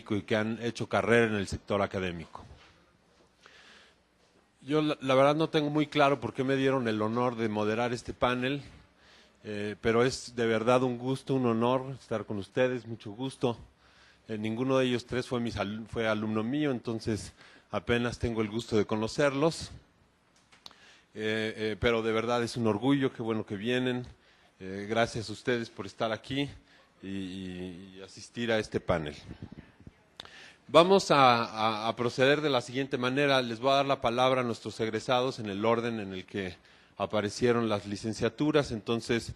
académico y que han hecho carrera en el sector académico. Yo la verdad no tengo muy claro por qué me dieron el honor de moderar este panel, pero es de verdad un gusto, un honor estar con ustedes, mucho gusto. Ninguno de ellos tres fue alumno mío, entonces apenas tengo el gusto de conocerlos. Pero de verdad es un orgullo, qué bueno que vienen. Gracias a ustedes por estar aquí y asistir a este panel. Vamos a proceder de la siguiente manera. Les voy a dar la palabra a nuestros egresados en el orden en el que aparecieron las licenciaturas. Entonces,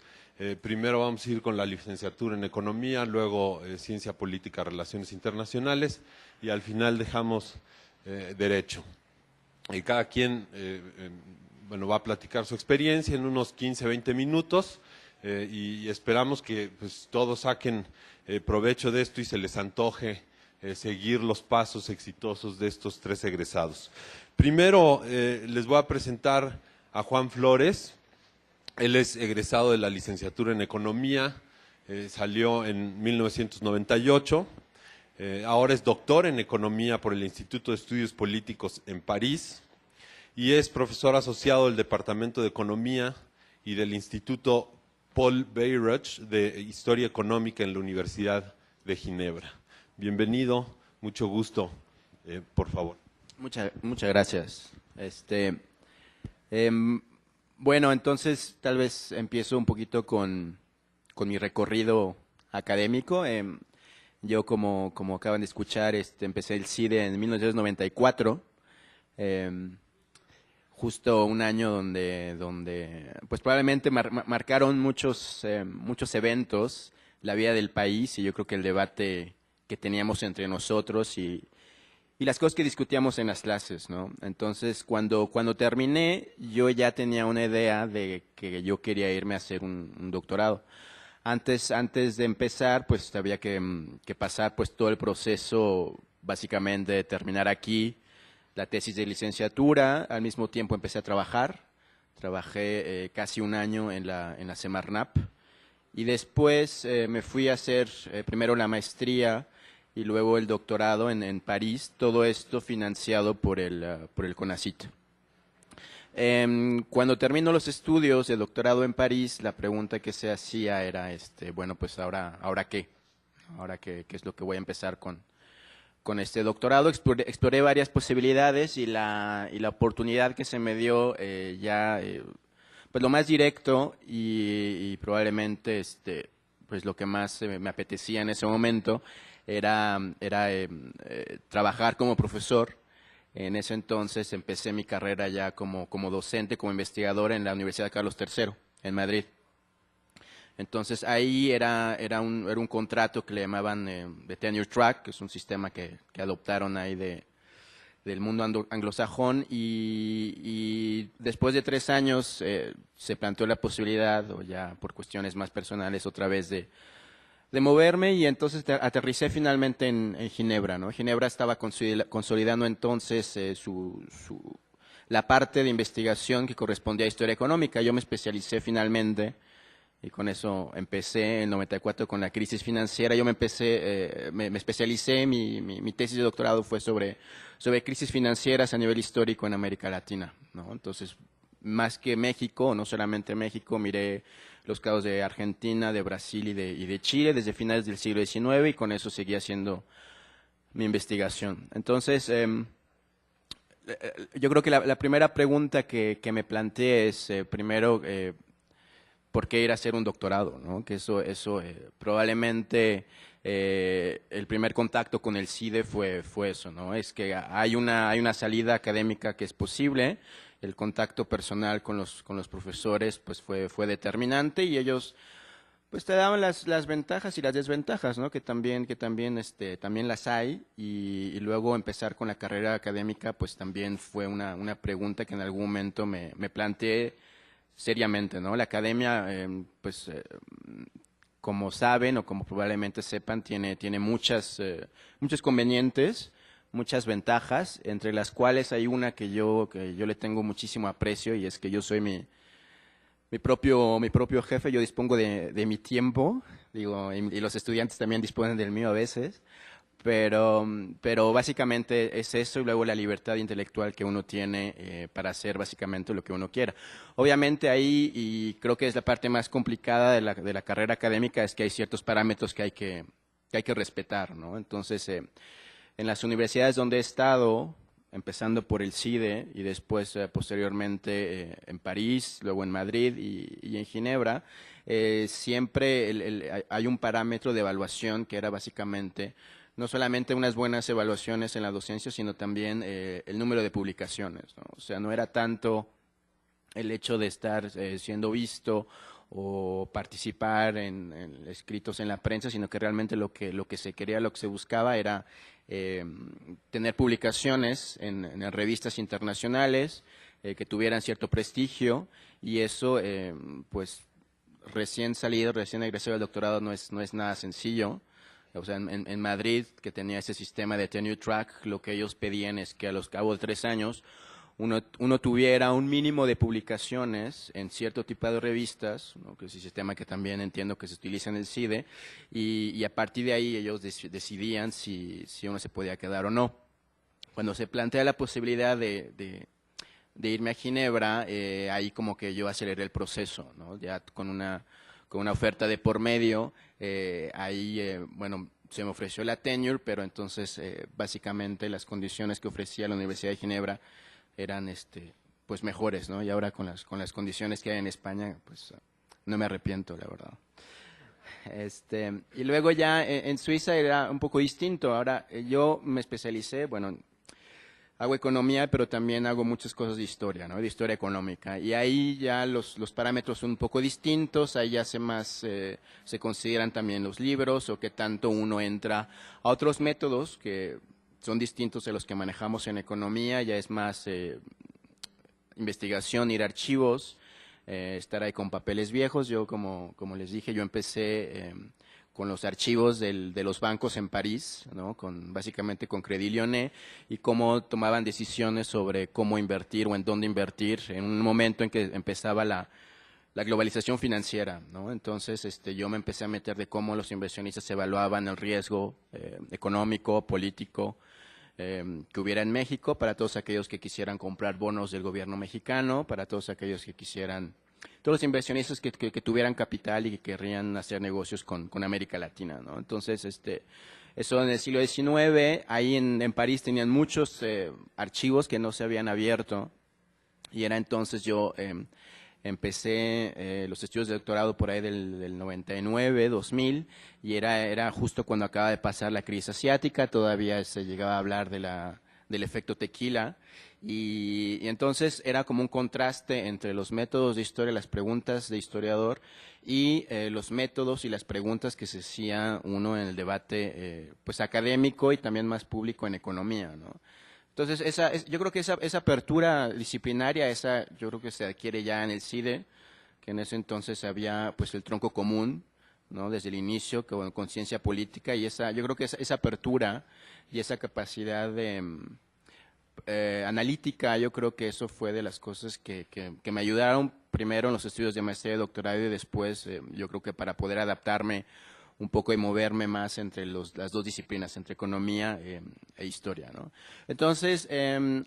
primero vamos a ir con la licenciatura en Economía, luego Ciencia Política, Relaciones Internacionales y al final dejamos Derecho. Cada quien bueno, va a platicar su experiencia en unos 15, 20 minutos y esperamos que pues, todos saquen provecho de esto y se les antoje seguir los pasos exitosos de estos tres egresados. Primero les voy a presentar a Juan Flores. Él es egresado de la licenciatura en Economía, salió en 1998, ahora es doctor en Economía por el Instituto de Estudios Políticos en París y es profesor asociado del Departamento de Economía y del Instituto Paul Bayreuth de Historia Económica en la Universidad de Ginebra. Bienvenido, mucho gusto, por favor. Muchas gracias. Bueno, entonces tal vez empiezo un poquito con mi recorrido académico. Yo, como acaban de escuchar, empecé el CIDE en 1994, justo un año donde pues probablemente marcaron muchos eventos la vida del país y yo creo que el debate que teníamos entre nosotros y las cosas que discutíamos en las clases, ¿no? Entonces, cuando terminé, yo ya tenía una idea de que yo quería irme a hacer un doctorado. Antes de empezar, pues había que pasar pues todo el proceso, básicamente, de terminar aquí la tesis de licenciatura. Al mismo tiempo empecé a trabajar. Trabajé casi un año en la Semarnap. Y después me fui a hacer primero la maestría y luego el doctorado en París, todo esto financiado por el CONACYT. Cuando termino los estudios de doctorado en París, la pregunta que se hacía era, bueno, pues ahora qué, ahora qué es lo que voy a empezar con este doctorado. Exploré varias posibilidades y la oportunidad que se me dio pues lo más directo y probablemente pues lo que más me apetecía en ese momento era trabajar como profesor. En ese entonces empecé mi carrera ya como docente, como investigador en la Universidad Carlos III, en Madrid. Entonces ahí era un contrato que le llamaban de tenure track, que es un sistema que adoptaron ahí del mundo anglosajón y después de 3 años se planteó la posibilidad, o ya por cuestiones más personales otra vez, de moverme y entonces aterricé finalmente en Ginebra, ¿no? Ginebra estaba consolidando entonces la parte de investigación que correspondía a historia económica. Yo me especialicé finalmente y con eso empecé en 94 con la crisis financiera. Yo me especialicé, mi tesis de doctorado fue sobre crisis financieras a nivel histórico en América Latina, ¿no? Entonces, más que México, no solamente México, miré los casos de Argentina, de Brasil y de Chile desde finales del siglo XIX y con eso seguí haciendo mi investigación. Entonces, yo creo que la primera pregunta que me planteé es, primero, ¿por qué ir a hacer un doctorado, ¿no? Que eso probablemente el primer contacto con el CIDE fue eso, ¿no? Es que hay una salida académica que es posible. El contacto personal con los profesores pues fue determinante y ellos pues te daban las ventajas y las desventajas, ¿no? Que también las hay y luego empezar con la carrera académica pues también fue una pregunta que en algún momento me planteé seriamente, ¿no? La academia como saben o como probablemente sepan tiene muchos convenientes, muchas ventajas, entre las cuales hay una que yo le tengo muchísimo aprecio y es que yo soy mi propio jefe. Yo dispongo de mi tiempo, digo, y los estudiantes también disponen del mío a veces, pero básicamente es eso, y luego la libertad intelectual que uno tiene para hacer básicamente lo que uno quiera. Obviamente ahí, y creo que es la parte más complicada de la carrera académica, es que hay ciertos parámetros que hay que respetar, ¿no? Entonces, en las universidades donde he estado, empezando por el CIDE y después posteriormente en París, luego en Madrid y en Ginebra, siempre hay un parámetro de evaluación que era básicamente no solamente unas buenas evaluaciones en la docencia, sino también el número de publicaciones, ¿no? O sea, no era tanto el hecho de estar siendo visto o participar en escritos en la prensa, sino que realmente lo que se quería, lo que se buscaba era tener publicaciones en revistas internacionales que tuvieran cierto prestigio, y eso, pues, recién salido, recién egresado del doctorado no es nada sencillo. O sea, en Madrid, que tenía ese sistema de tenure track, lo que ellos pedían es que a los cabo de 3 años uno tuviera un mínimo de publicaciones en cierto tipo de revistas, ¿no? Que es el sistema que también entiendo que se utiliza en el CIDE, y a partir de ahí ellos decidían si uno se podía quedar o no. Cuando se plantea la posibilidad de irme a Ginebra, ahí como que yo aceleré el proceso, ¿no? Ya con una oferta de por medio, ahí, bueno, se me ofreció la tenure, pero entonces básicamente las condiciones que ofrecía la Universidad de Ginebra eran pues mejores, ¿no? Y ahora con las condiciones que hay en España, pues no me arrepiento, la verdad. Y luego ya en Suiza era un poco distinto. Ahora yo me especialicé, bueno, hago economía, pero también hago muchas cosas de historia, ¿no? De historia económica. Y ahí ya los parámetros son un poco distintos, ahí ya se consideran también los libros o qué tanto uno entra a otros métodos que son distintos de los que manejamos en economía, ya es más investigación, ir a archivos, estar ahí con papeles viejos. Yo, como les dije, yo empecé con los archivos de los bancos en París, ¿no? Básicamente con Crédit Lyonnais, y cómo tomaban decisiones sobre cómo invertir o en dónde invertir en un momento en que empezaba la globalización financiera, ¿no? Entonces, yo me empecé a meter de cómo los inversionistas evaluaban el riesgo económico, político, que hubiera en México, para todos aquellos que quisieran comprar bonos del gobierno mexicano, para todos aquellos que quisieran, todos los inversionistas que tuvieran capital y que querrían hacer negocios con América Latina, ¿no? Entonces, eso en el siglo XIX, ahí en París tenían muchos archivos que no se habían abierto, y era entonces yo empecé los estudios de doctorado por ahí del 99, 2000, y era justo cuando acaba de pasar la crisis asiática, todavía se llegaba a hablar del efecto tequila, y entonces era como un contraste entre los métodos de historia, las preguntas de historiador, y los métodos y las preguntas que se hacía uno en el debate pues académico y también más público en economía, ¿no? Entonces, yo creo que esa apertura disciplinaria, yo creo que se adquiere ya en el CIDE, que en ese entonces había pues el tronco común, ¿no? Desde el inicio, con conciencia política, y yo creo que esa apertura y esa capacidad de analítica, yo creo que eso fue de las cosas que me ayudaron primero en los estudios de maestría y doctorado, y después yo creo que para poder adaptarme un poco y moverme más entre las dos disciplinas, entre economía e historia, ¿no? Entonces,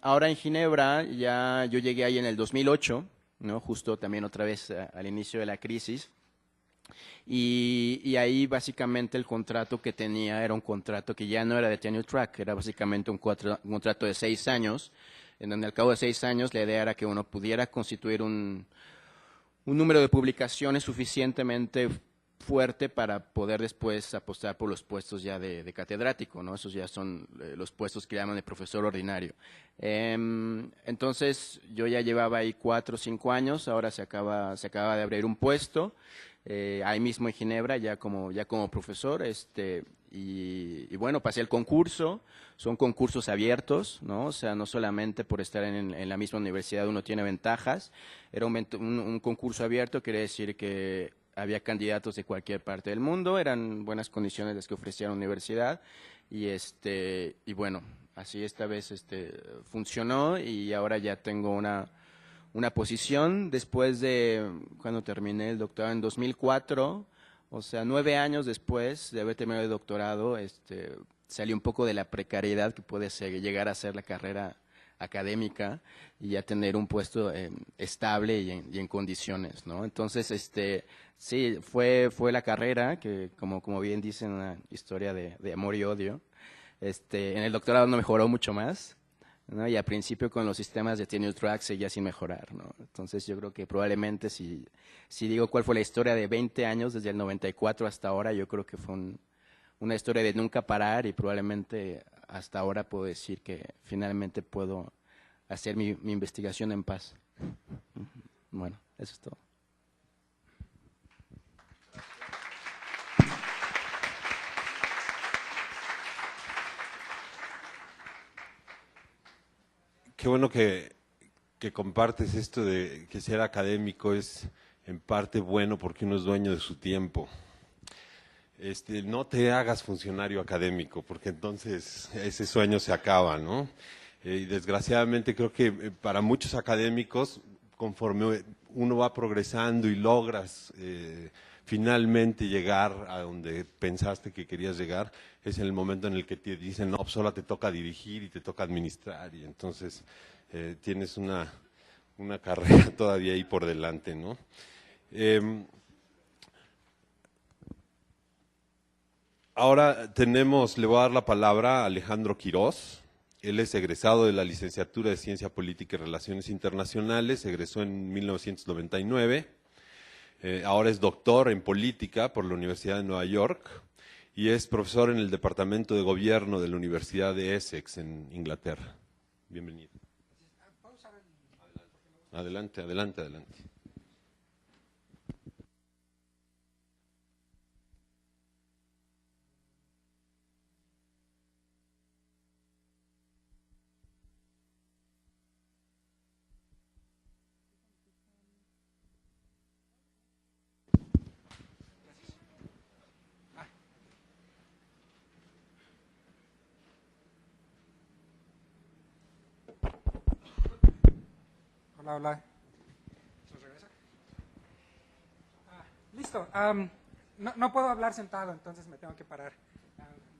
ahora en Ginebra, ya yo llegué ahí en el 2008, ¿no? Justo también otra vez al inicio de la crisis, y ahí básicamente el contrato que tenía era un contrato que ya no era de tenure track, era básicamente un contrato de 6 años, en donde al cabo de 6 años la idea era que uno pudiera constituir un número de publicaciones suficientemente fuerte para poder después apostar por los puestos ya de catedrático, ¿no? Esos ya son los puestos que llaman de profesor ordinario. Entonces yo ya llevaba ahí 4 o 5 años, ahora se acaba de abrir un puesto, ahí mismo en Ginebra, ya como profesor, y bueno, pasé el concurso. Son concursos abiertos, ¿no? O sea, no solamente por estar en la misma universidad uno tiene ventajas. Era un concurso abierto, quiere decir que había candidatos de cualquier parte del mundo, eran buenas condiciones las que ofrecía la universidad, y bueno, así esta vez funcionó, y ahora ya tengo una posición después de cuando terminé el doctorado en 2004, o sea, 9 años después de haber terminado el doctorado, salir un poco de la precariedad que puede llegar a ser la carrera académica y ya tener un puesto estable y en condiciones, ¿no? Entonces, sí, fue la carrera que, como bien dicen, una historia de amor y odio. En el doctorado no mejoró mucho más, ¿no? Y al principio con los sistemas de tenure track seguía sin mejorar, ¿no? Entonces yo creo que probablemente si digo cuál fue la historia de 20 años, desde el 94 hasta ahora, yo creo que fue una historia de nunca parar y probablemente hasta ahora puedo decir que finalmente puedo hacer mi investigación en paz. Bueno, eso es todo. Qué bueno que compartes esto de que ser académico es en parte bueno porque uno es dueño de su tiempo. No te hagas funcionario académico, porque entonces ese sueño se acaba, ¿no? Y desgraciadamente creo que para muchos académicos, conforme uno va progresando y logras finalmente llegar a donde pensaste que querías llegar, es en el momento en el que te dicen, no, pues solo te toca dirigir y te toca administrar, y entonces tienes una carrera todavía ahí por delante, ¿no? Ahora le voy a dar la palabra a Alejandro Quirós. Él es egresado de la licenciatura de Ciencia Política y Relaciones Internacionales, egresó en 1999. Ahora es doctor en política por la Universidad de Nueva York y es profesor en el Departamento de Gobierno de la Universidad de Essex en Inglaterra. Bienvenido. Adelante, adelante, adelante. Hola, hola. ¿Nos regresa? Listo. No puedo hablar sentado, entonces me tengo que parar.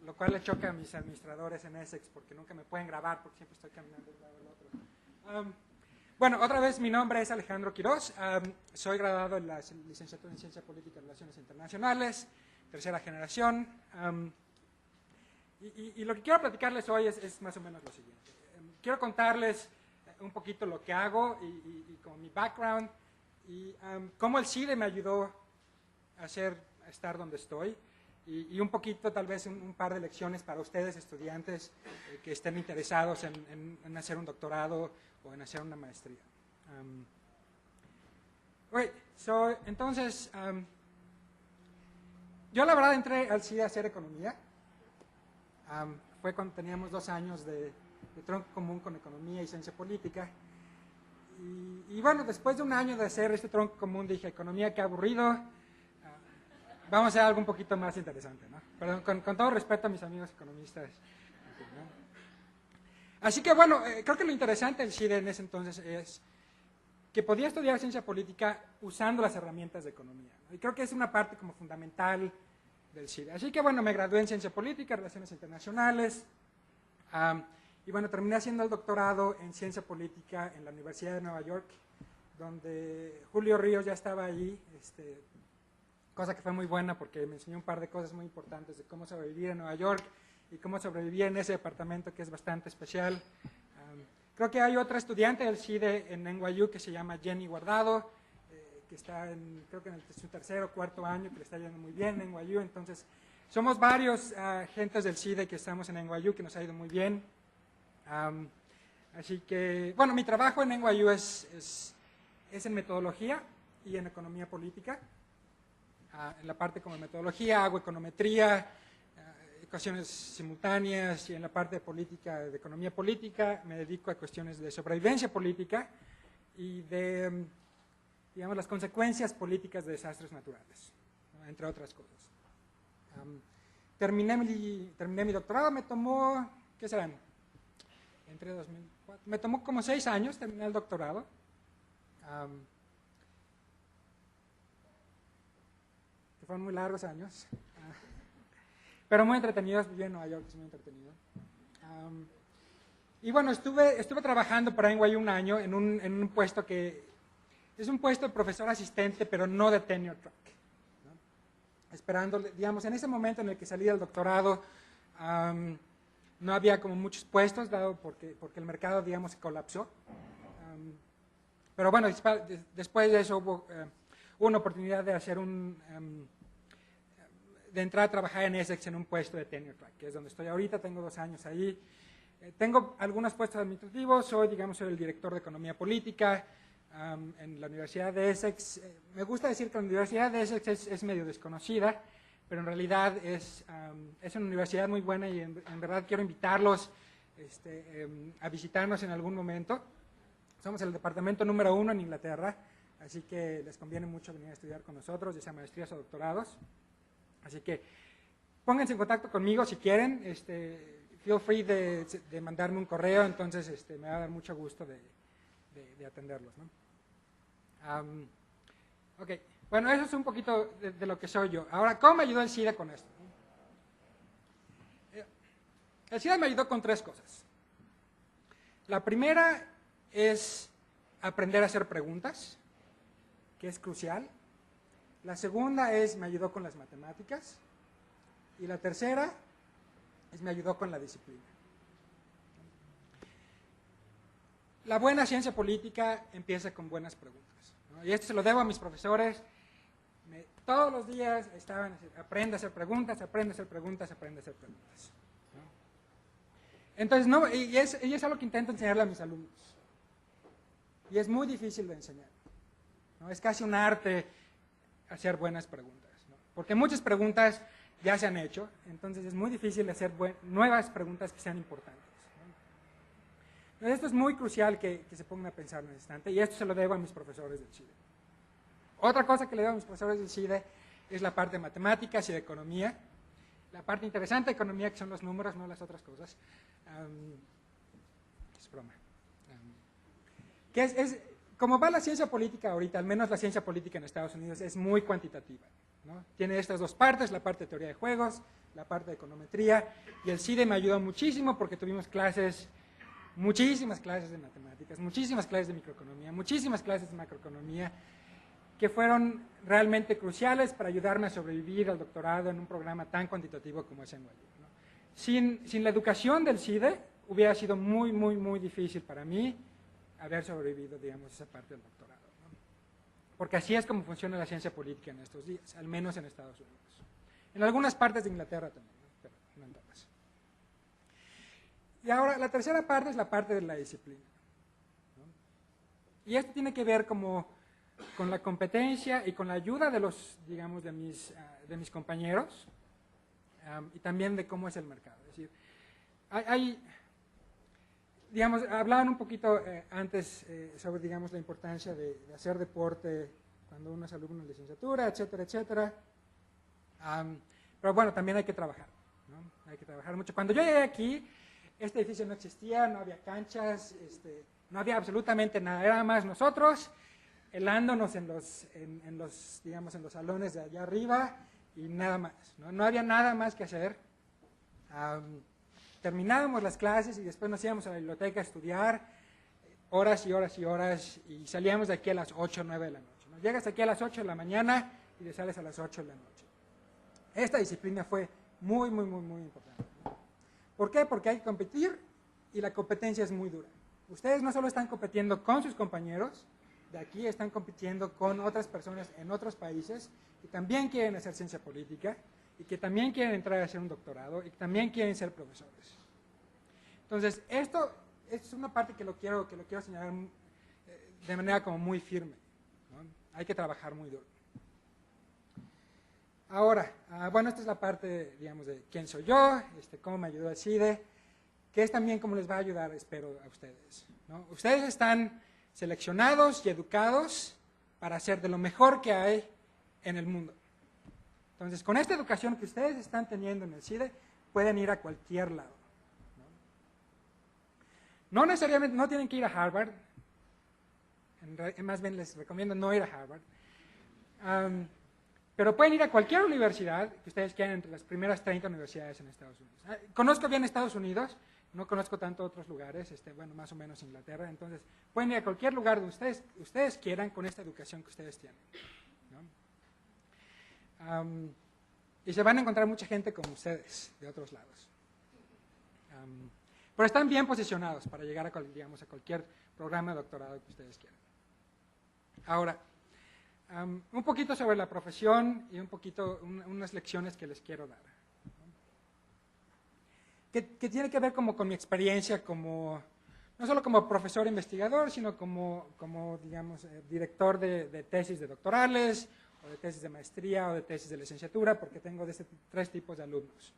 Lo cual le choca a mis administradores en Essex, porque nunca me pueden grabar, porque siempre estoy caminando de un lado al otro. Bueno, otra vez, mi nombre es Alejandro Quirós. Soy graduado en la licenciatura en Ciencia Política y Relaciones Internacionales, tercera generación. Y lo que quiero platicarles hoy es más o menos lo siguiente. Quiero contarles un poquito lo que hago y como mi background y cómo el CIDE me ayudó a estar donde estoy y un poquito tal vez un par de lecciones para ustedes estudiantes que estén interesados en hacer un doctorado o en hacer una maestría. Entonces, yo la verdad entré al CIDE a hacer economía. Fue cuando teníamos 2 años de tronco común con economía y ciencia política. Y bueno, después de un año de hacer este tronco común dije, economía, qué aburrido, vamos a hacer algo un poquito más interesante, ¿no? Perdón, con todo respeto a mis amigos economistas. ¿No? Así que bueno, creo que lo interesante del CIDE en ese entonces es que podía estudiar ciencia política usando las herramientas de economía, ¿no? Y creo que es una parte como fundamental del CIDE. Así que bueno, me gradué en ciencia política, relaciones internacionales, y bueno, terminé haciendo el doctorado en ciencia política en la Universidad de Nueva York, donde Julio Ríos ya estaba ahí, cosa que fue muy buena porque me enseñó un par de cosas muy importantes de cómo sobrevivir en Nueva York y cómo sobrevivir en ese departamento que es bastante especial. Creo que hay otra estudiante del CIDE en NYU que se llama Jenny Guardado, que está creo que en su tercer o cuarto año, que le está yendo muy bien en NYU. Entonces, somos varios agentes del CIDE que estamos en NYU, que nos ha ido muy bien. Así que, bueno, mi trabajo en NYU es en metodología y en economía política. En la parte como metodología hago econometría, ecuaciones simultáneas, y en la parte de política, de economía política, me dedico a cuestiones de sobrevivencia política y de, digamos, las consecuencias políticas de desastres naturales, ¿no? Entre otras cosas. Terminé mi doctorado, me tomó, ¿qué serán? Entre 2004, me tomó como 6 años terminar el doctorado. Que fueron muy largos años. pero muy entretenidos. Viví en Nueva York, es muy entretenido. Y bueno, estuve trabajando para NYU un año en un puesto que es un puesto de profesor asistente, pero no de tenure track, ¿no? Esperando, digamos, en ese momento en el que salí del doctorado, no había como muchos puestos, dado porque el mercado, digamos, se colapsó. Pero bueno, después de eso hubo una oportunidad de hacer de entrar a trabajar en Essex en un puesto de tenure track, que es donde estoy ahorita. Tengo 2 años ahí. Tengo algunos puestos administrativos. Soy el director de economía política en la Universidad de Essex. Me gusta decir que la Universidad de Essex es medio desconocida, pero en realidad es una universidad muy buena y en verdad quiero invitarlos a visitarnos en algún momento. Somos el departamento número 1 en Inglaterra, así que les conviene mucho venir a estudiar con nosotros, ya sea maestrías o doctorados. Así que pónganse en contacto conmigo si quieren. Feel free de mandarme un correo, entonces me va a dar mucho gusto de atenderlos, ¿no? Ok, bueno, eso es un poquito de lo que soy yo. Ahora, ¿cómo me ayudó el SIDA con esto? El SIDA me ayudó con 3 cosas. La primera es aprender a hacer preguntas, que es crucial. La segunda es me ayudó con las matemáticas. Y la tercera es me ayudó con la disciplina. La buena ciencia política empieza con buenas preguntas, ¿no? Y esto se lo debo a mis profesores. Todos los días estaban, aprende a hacer preguntas, aprende a hacer preguntas, aprende a hacer preguntas, ¿no? Entonces, y es algo que intento enseñarle a mis alumnos. Y es muy difícil de enseñar, ¿no? Es casi un arte hacer buenas preguntas, ¿no? Porque muchas preguntas ya se han hecho, entonces es muy difícil hacer nuevas preguntas que sean importantes, ¿no? Entonces, esto es muy crucial que se pongan a pensar en el instante, y esto se lo debo a mis profesores del CIDE. Otra cosa que le debo a mis profesores del CIDE es la parte de matemáticas y de economía. La parte interesante de economía, que son los números, no las otras cosas. Es broma. Como va la ciencia política ahorita, al menos la ciencia política en Estados Unidos, es muy cuantitativa, ¿no? Tiene estas 2 partes, la parte de teoría de juegos, la parte de econometría, y el CIDE me ayudó muchísimo porque tuvimos muchísimas clases de matemáticas, muchísimas clases de microeconomía, muchísimas clases de macroeconomía, que fueron realmente cruciales para ayudarme a sobrevivir al doctorado en un programa tan cuantitativo como es NYU, ¿no? Sin la educación del CIDE, hubiera sido muy, muy, muy difícil para mí haber sobrevivido, digamos, esa parte del doctorado, ¿no? Porque así es como funciona la ciencia política en estos días, al menos en Estados Unidos. En algunas partes de Inglaterra también, ¿no? Pero no en todas. Y ahora, la tercera parte es la parte de la disciplina, ¿no? Y esto tiene que ver con la competencia y con la ayuda de digamos, de mis compañeros, y también de cómo es el mercado. Es decir, digamos, hablaban un poquito antes sobre, digamos, la importancia de hacer deporte cuando uno es alumno de licenciatura, etcétera, etcétera. Pero bueno, también hay que trabajar, ¿no? Hay que trabajar mucho. Cuando yo llegué aquí, este edificio no existía, no había canchas, no había absolutamente nada. Era más nosotros helándonos en los salones de allá arriba y nada más, ¿no? No había nada más que hacer. Terminábamos las clases y después nos íbamos a la biblioteca a estudiar horas y horas y horas, y salíamos de aquí a las 8 o 9 de la noche, ¿no? Llegas aquí a las 8 de la mañana y te sales a las 8 de la noche. Esta disciplina fue muy, muy, muy, muy importante, ¿no? ¿Por qué? Porque hay que competir y la competencia es muy dura. Ustedes no solo están compitiendo con sus compañeros de aquí, están compitiendo con otras personas en otros países que también quieren hacer ciencia política y que también quieren entrar a hacer un doctorado y que también quieren ser profesores. Entonces, esto es una parte que lo quiero señalar de manera como muy firme, ¿no? Hay que trabajar muy duro. Ahora, bueno, esta es la parte, digamos, de quién soy yo, cómo me ayudó el CIDE, que es también cómo les va a ayudar, espero, a ustedes, ¿no? Ustedes están seleccionados y educados para hacer de lo mejor que hay en el mundo. Entonces, con esta educación que ustedes están teniendo en el CIDE, pueden ir a cualquier lado, ¿no? No necesariamente, no tienen que ir a Harvard, más bien les recomiendo no ir a Harvard, Pero pueden ir a cualquier universidad que ustedes quieran, entre las primeras 30 universidades en Estados Unidos. Conozco bien Estados Unidos, no conozco tanto otros lugares, bueno, más o menos Inglaterra, entonces pueden ir a cualquier lugar donde ustedes quieran con esta educación que ustedes tienen, ¿no? Y se van a encontrar mucha gente como ustedes, de otros lados. Pero están bien posicionados para llegar a cualquier programa de doctorado que ustedes quieran. Ahora, un poquito sobre la profesión y un poquito, unas lecciones que les quiero dar. Que tiene que ver como con mi experiencia como, no solo como profesor investigador, sino como digamos, director de tesis de doctorales, o de tesis de maestría, o de tesis de licenciatura, porque tengo de tres tipos de alumnos.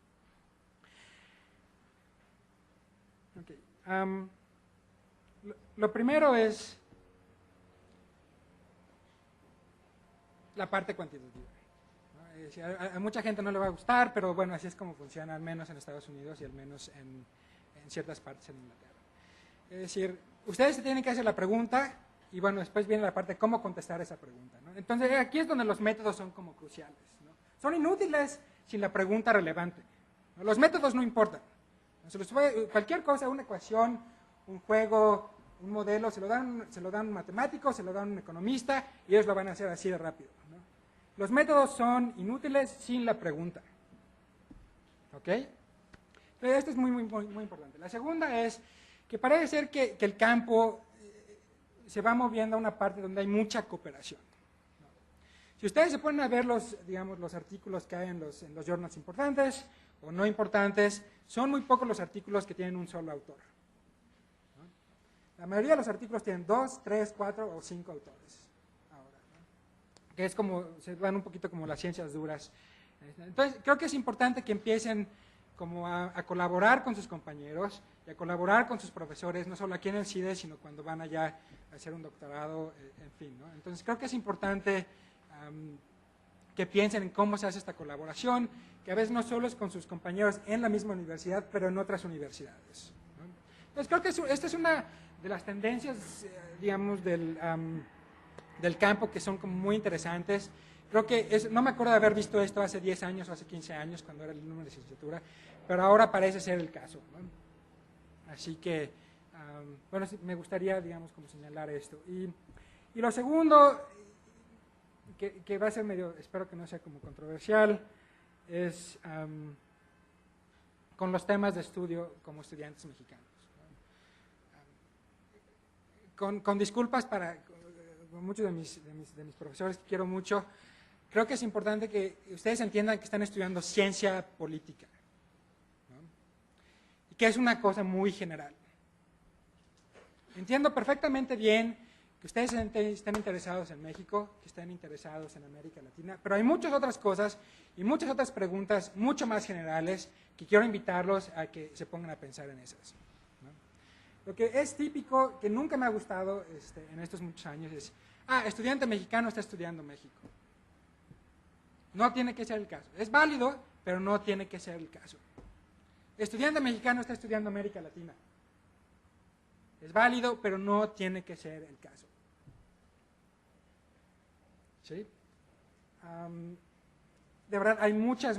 Okay. Lo primero es la parte cuantitativa. A mucha gente no le va a gustar, pero bueno, así es como funciona, al menos en Estados Unidos y al menos en ciertas partes en Inglaterra. Es decir, ustedes se tienen que hacer la pregunta y bueno, después viene la parte de cómo contestar esa pregunta, ¿no? Entonces, aquí es donde los métodos son como cruciales, ¿no? Son inútiles sin la pregunta relevante, ¿no? Los métodos no importan. Cualquier cosa, una ecuación, un juego, un modelo, se lo dan un matemático, se lo dan un economista y ellos lo van a hacer así de rápido, ¿no? Los métodos son inútiles sin la pregunta. ¿Ok? Entonces, esto es muy importante. La segunda es que parece ser que el campo se va moviendo a una parte donde hay mucha cooperación, ¿no? Si ustedes se ponen a ver los artículos que hay en los journals importantes o no importantes, son muy pocos los artículos que tienen un solo autor, ¿no? La mayoría de los artículos tienen 2, 3, 4 o 5 autores. Que es como, se van un poquito como las ciencias duras. Entonces, creo que es importante que empiecen como a colaborar con sus compañeros y a colaborar con sus profesores, no solo aquí en el CIDE, sino cuando van allá a hacer un doctorado, en fin, ¿no? Entonces, creo que es importante que piensen en cómo se hace esta colaboración, que a veces no solo es con sus compañeros en la misma universidad, pero en otras universidades, ¿no? Entonces, creo que esta es una de las tendencias, digamos, del campo que son como muy interesantes. Creo que no me acuerdo de haber visto esto hace 10 años o hace 15 años cuando era el alumno de licenciatura, pero ahora parece ser el caso, ¿no? Así que, bueno, sí, me gustaría, digamos, como señalar esto. Y lo segundo, que va a ser medio, espero que no sea como controversial, es con los temas de estudio como estudiantes mexicanos, ¿no? Con disculpas para muchos de mis profesores que quiero mucho, creo que es importante que ustedes entiendan que están estudiando ciencia política, ¿no? Y que es una cosa muy general. Entiendo perfectamente bien que ustedes estén interesados en México, que estén interesados en América Latina, pero hay muchas otras cosas y muchas otras preguntas mucho más generales que quiero invitarlos a que se pongan a pensar en esas, ¿no? Lo que es típico, que nunca me ha gustado en estos muchos años es, estudiante mexicano está estudiando México. No tiene que ser el caso. Es válido, pero no tiene que ser el caso. Estudiante mexicano está estudiando América Latina. Es válido, pero no tiene que ser el caso. ¿Sí? De verdad, hay muchas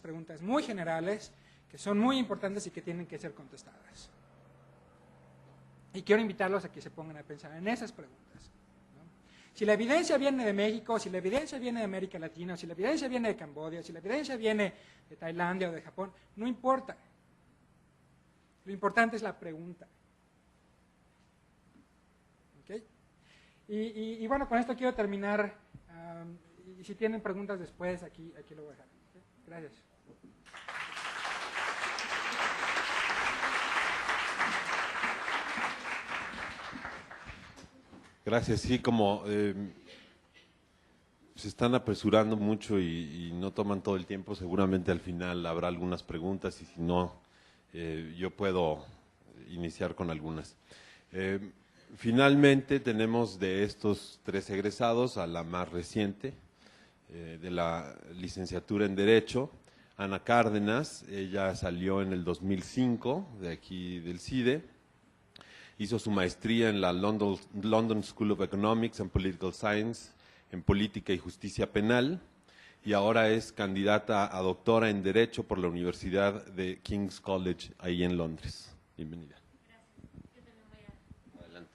preguntas muy generales que son muy importantes y que tienen que ser contestadas. Y quiero invitarlos a que se pongan a pensar en esas preguntas, ¿no? Si la evidencia viene de México, si la evidencia viene de América Latina, si la evidencia viene de Camboya, si la evidencia viene de Tailandia o de Japón, no importa. Lo importante es la pregunta. ¿Okay? Y bueno, con esto quiero terminar. Y si tienen preguntas después, aquí lo voy a dejar. ¿Okay? Gracias. Gracias. Sí, como se están apresurando mucho y no toman todo el tiempo, seguramente al final habrá algunas preguntas y si no, yo puedo iniciar con algunas. Finalmente tenemos de estos 3 egresados a la más reciente, de la licenciatura en Derecho, Ana Cárdenas. Ella salió en el 2005 de aquí del CIDE. Hizo su maestría en la London School of Economics and Political Science en Política y Justicia Penal y ahora es candidata a doctora en Derecho por la Universidad de King's College, ahí en Londres. Bienvenida. Adelante.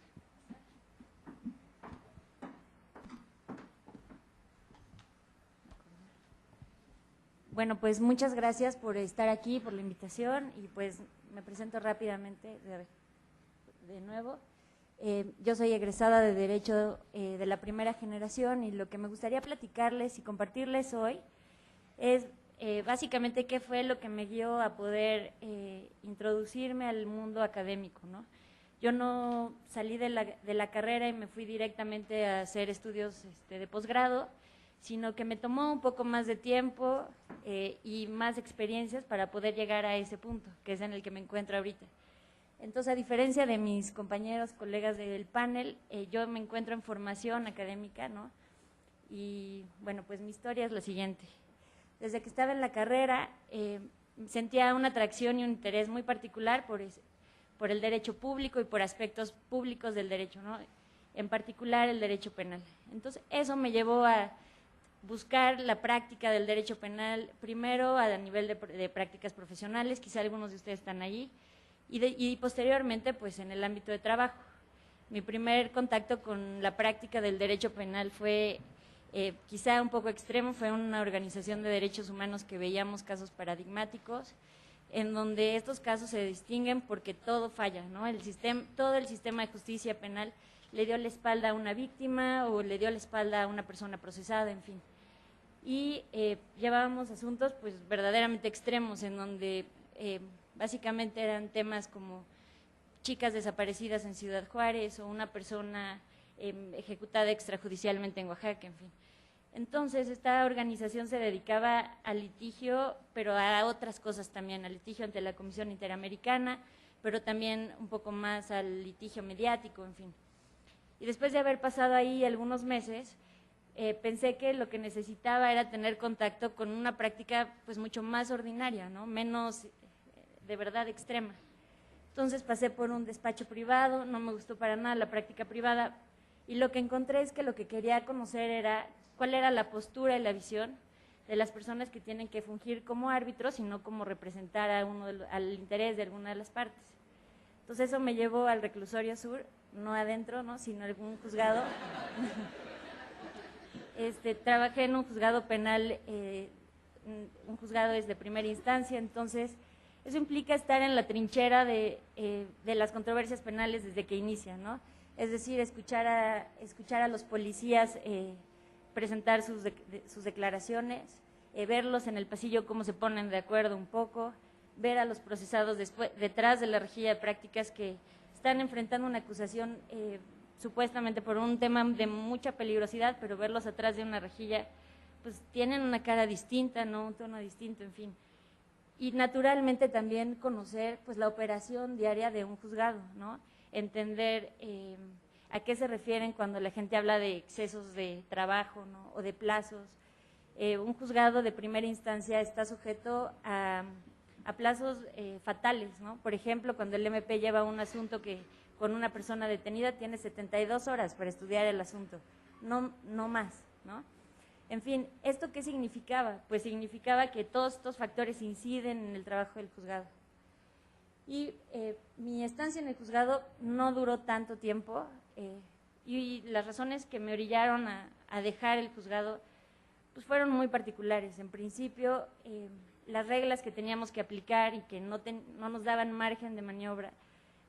Bueno, pues muchas gracias por estar aquí, por la invitación, y pues me presento rápidamente de nuevo. Yo soy egresada de Derecho de la primera generación, y lo que me gustaría platicarles y compartirles hoy es básicamente qué fue lo que me guió a poder introducirme al mundo académico, ¿no? Yo no salí de la carrera y me fui directamente a hacer estudios de posgrado, sino que me tomó un poco más de tiempo y más experiencias para poder llegar a ese punto, que es en el que me encuentro ahorita. Entonces, a diferencia de mis compañeros, colegas del panel, yo me encuentro en formación académica, ¿no? Y bueno, pues mi historia es la siguiente. Desde que estaba en la carrera, sentía una atracción y un interés muy particular por el derecho público y por aspectos públicos del derecho, ¿no? En particular el derecho penal. Entonces, eso me llevó a buscar la práctica del derecho penal, primero a nivel de prácticas profesionales, quizá algunos de ustedes están allí, y posteriormente pues en el ámbito de trabajo. Mi primer contacto con la práctica del derecho penal fue quizá un poco extremo, fue una organización de derechos humanos que veíamos casos paradigmáticos, en donde estos casos se distinguen porque todo falla, ¿no? Todo el sistema de justicia penal le dio la espalda a una víctima o le dio la espalda a una persona procesada, en fin. Y llevábamos asuntos pues verdaderamente extremos, en donde básicamente eran temas como chicas desaparecidas en Ciudad Juárez o una persona ejecutada extrajudicialmente en Oaxaca, en fin. Entonces, esta organización se dedicaba al litigio, pero a otras cosas también, al litigio ante la Comisión Interamericana, pero también un poco más al litigio mediático, en fin. Y después de haber pasado ahí algunos meses, pensé que lo que necesitaba era tener contacto con una práctica pues mucho más ordinaria, ¿no? Menos de verdad extrema. Entonces pasé por un despacho privado, no me gustó para nada la práctica privada, y lo que encontré es que lo que quería conocer era cuál era la postura y la visión de las personas que tienen que fungir como árbitros y no como representar al interés de alguna de las partes. Entonces eso me llevó al reclusorio sur, no adentro, ¿no? Sino algún juzgado. Trabajé en un juzgado penal, un juzgado es de primera instancia, entonces eso implica estar en la trinchera de las controversias penales desde que inician, ¿no? Es decir, escuchar a los policías presentar sus declaraciones, verlos en el pasillo cómo se ponen de acuerdo un poco, ver a los procesados detrás de la rejilla de prácticas que están enfrentando una acusación supuestamente por un tema de mucha peligrosidad, pero verlos atrás de una rejilla, pues tienen una cara distinta, ¿no? Un tono distinto, en fin. Y naturalmente también conocer pues la operación diaria de un juzgado, ¿no? Entender a qué se refieren cuando la gente habla de excesos de trabajo, ¿no? O de plazos. Un juzgado de primera instancia está sujeto a plazos fatales, ¿no? Por ejemplo, cuando el MP lleva un asunto que con una persona detenida tiene 72 horas para estudiar el asunto, no más, ¿no? En fin, ¿esto qué significaba? Pues significaba que todos estos factores inciden en el trabajo del juzgado. Y mi estancia en el juzgado no duró tanto tiempo, y las razones que me orillaron a dejar el juzgado pues fueron muy particulares. En principio, las reglas que teníamos que aplicar y que no nos daban margen de maniobra,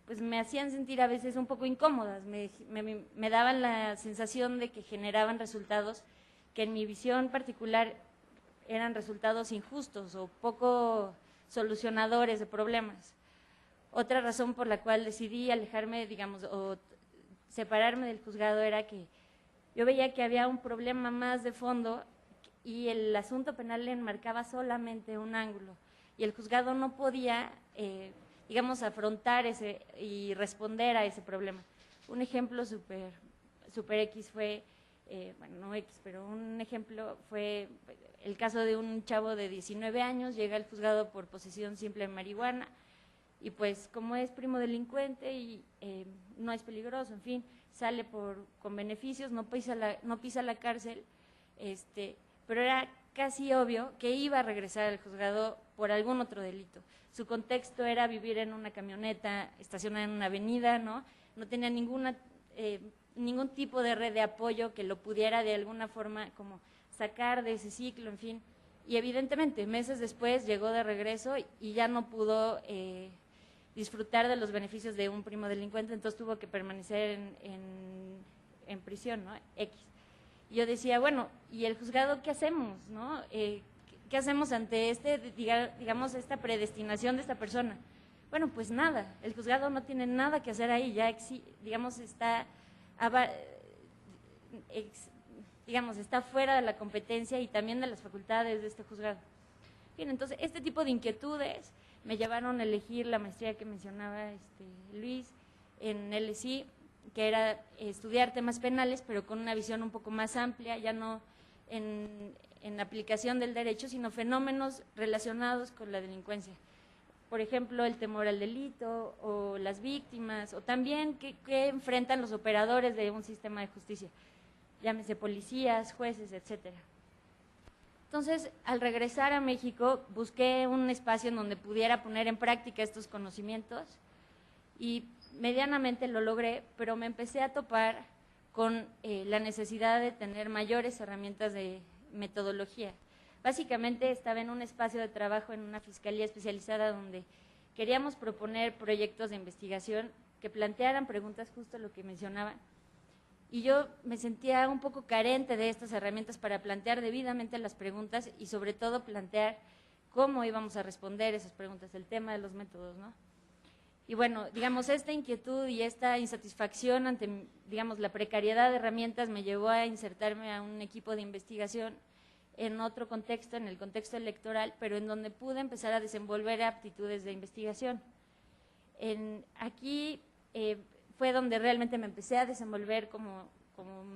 pues me hacían sentir a veces un poco incómodas, me daban la sensación de que generaban resultados que en mi visión particular eran resultados injustos o poco solucionadores de problemas. Otra razón por la cual decidí alejarme, digamos, o separarme del juzgado era que yo veía que había un problema más de fondo y el asunto penal le enmarcaba solamente un ángulo y el juzgado no podía, digamos, afrontar y responder a ese problema. Un ejemplo super X fue, bueno, no X, pero un ejemplo fue el caso de un chavo de 19 años, llega al juzgado por posesión simple de marihuana y pues como es primo delincuente y no es peligroso, en fin, sale con beneficios, no pisa la cárcel, pero era casi obvio que iba a regresar al juzgado por algún otro delito. Su contexto era vivir en una camioneta, estacionada en una avenida, ¿no? No tenía ningún tipo de red de apoyo que lo pudiera de alguna forma como sacar de ese ciclo, en fin. Y evidentemente, meses después llegó de regreso y ya no pudo disfrutar de los beneficios de un primo delincuente, entonces tuvo que permanecer en prisión, ¿no? X. Y yo decía, bueno, ¿y el juzgado qué hacemos, no? ¿Qué hacemos ante digamos, esta predestinación de esta persona? Bueno, pues nada, el juzgado no tiene nada que hacer ahí, ya digamos, está fuera de la competencia y también de las facultades de este juzgado. Bien, entonces, este tipo de inquietudes me llevaron a elegir la maestría que mencionaba Luis en LSI, que era estudiar temas penales, pero con una visión un poco más amplia, ya no en aplicación del derecho, sino fenómenos relacionados con la delincuencia. Por ejemplo, el temor al delito, o las víctimas, o también qué enfrentan los operadores de un sistema de justicia, llámese policías, jueces, etcétera. Entonces, al regresar a México, busqué un espacio en donde pudiera poner en práctica estos conocimientos y medianamente lo logré, pero me empecé a topar con la necesidad de tener mayores herramientas de metodología. Básicamente estaba en un espacio de trabajo en una fiscalía especializada donde queríamos proponer proyectos de investigación que plantearan preguntas, justo lo que mencionaban, y yo me sentía un poco carente de estas herramientas para plantear debidamente las preguntas y sobre todo plantear cómo íbamos a responder esas preguntas, el tema de los métodos, ¿no? Y bueno, digamos, esta inquietud y esta insatisfacción ante, digamos, la precariedad de herramientas me llevó a insertarme a un equipo de investigación en otro contexto, en el contexto electoral, pero en donde pude empezar a desenvolver aptitudes de investigación. Aquí fue donde realmente me empecé a desenvolver como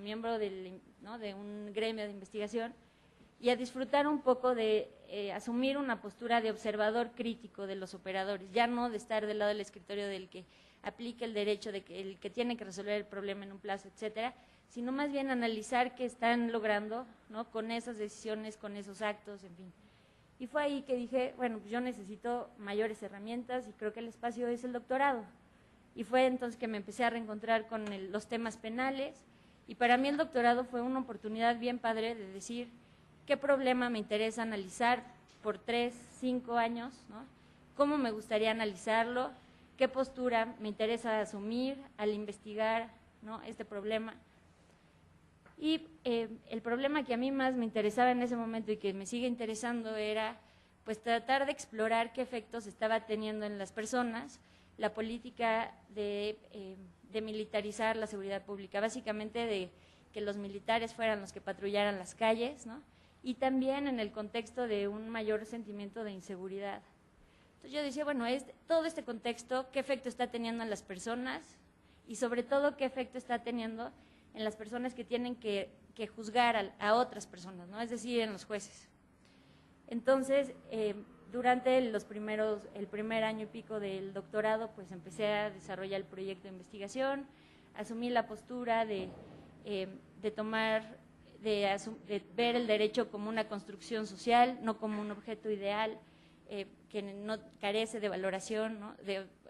miembro de un gremio de investigación y a disfrutar un poco de asumir una postura de observador crítico de los operadores, ya no de estar del lado del escritorio del que aplica el derecho, de que el que tiene que resolver el problema en un plazo, etcétera, sino más bien analizar qué están logrando, ¿no?, con esas decisiones, con esos actos, en fin. Y fue ahí que dije, bueno, pues yo necesito mayores herramientas y creo que el espacio es el doctorado. Y fue entonces que me empecé a reencontrar con los temas penales y para mí el doctorado fue una oportunidad bien padre de decir qué problema me interesa analizar por 3, 5 años, ¿no? Cómo me gustaría analizarlo, qué postura me interesa asumir al investigar, ¿no?, este problema. Y el problema que a mí más me interesaba en ese momento y que me sigue interesando era pues tratar de explorar qué efectos estaba teniendo en las personas la política de militarizar la seguridad pública, básicamente de que los militares fueran los que patrullaran las calles, ¿no?, y también en el contexto de un mayor sentimiento de inseguridad. Entonces yo decía, bueno, todo este contexto, ¿qué efecto está teniendo en las personas? Y sobre todo, ¿qué efecto está teniendo en las personas que tienen que juzgar a otras personas, ¿no?, es decir, en los jueces? Entonces, durante el primer año y pico del doctorado, pues empecé a desarrollar el proyecto de investigación, asumí la postura de ver el derecho como una construcción social, no como un objeto ideal que no carece de valoración, ¿no?,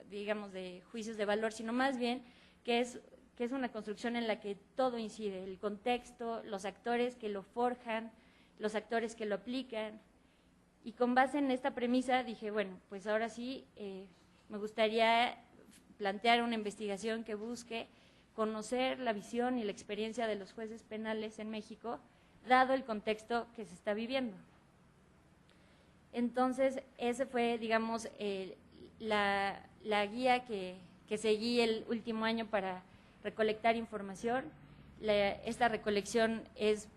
digamos, de juicios de valor, sino más bien que es una construcción en la que todo incide, el contexto, los actores que lo forjan, los actores que lo aplican. Y con base en esta premisa dije, bueno, pues ahora sí me gustaría plantear una investigación que busque conocer la visión y la experiencia de los jueces penales en México, dado el contexto que se está viviendo. Entonces, ese fue, digamos, la guía que seguí el último año para recolectar información. Esta recolección es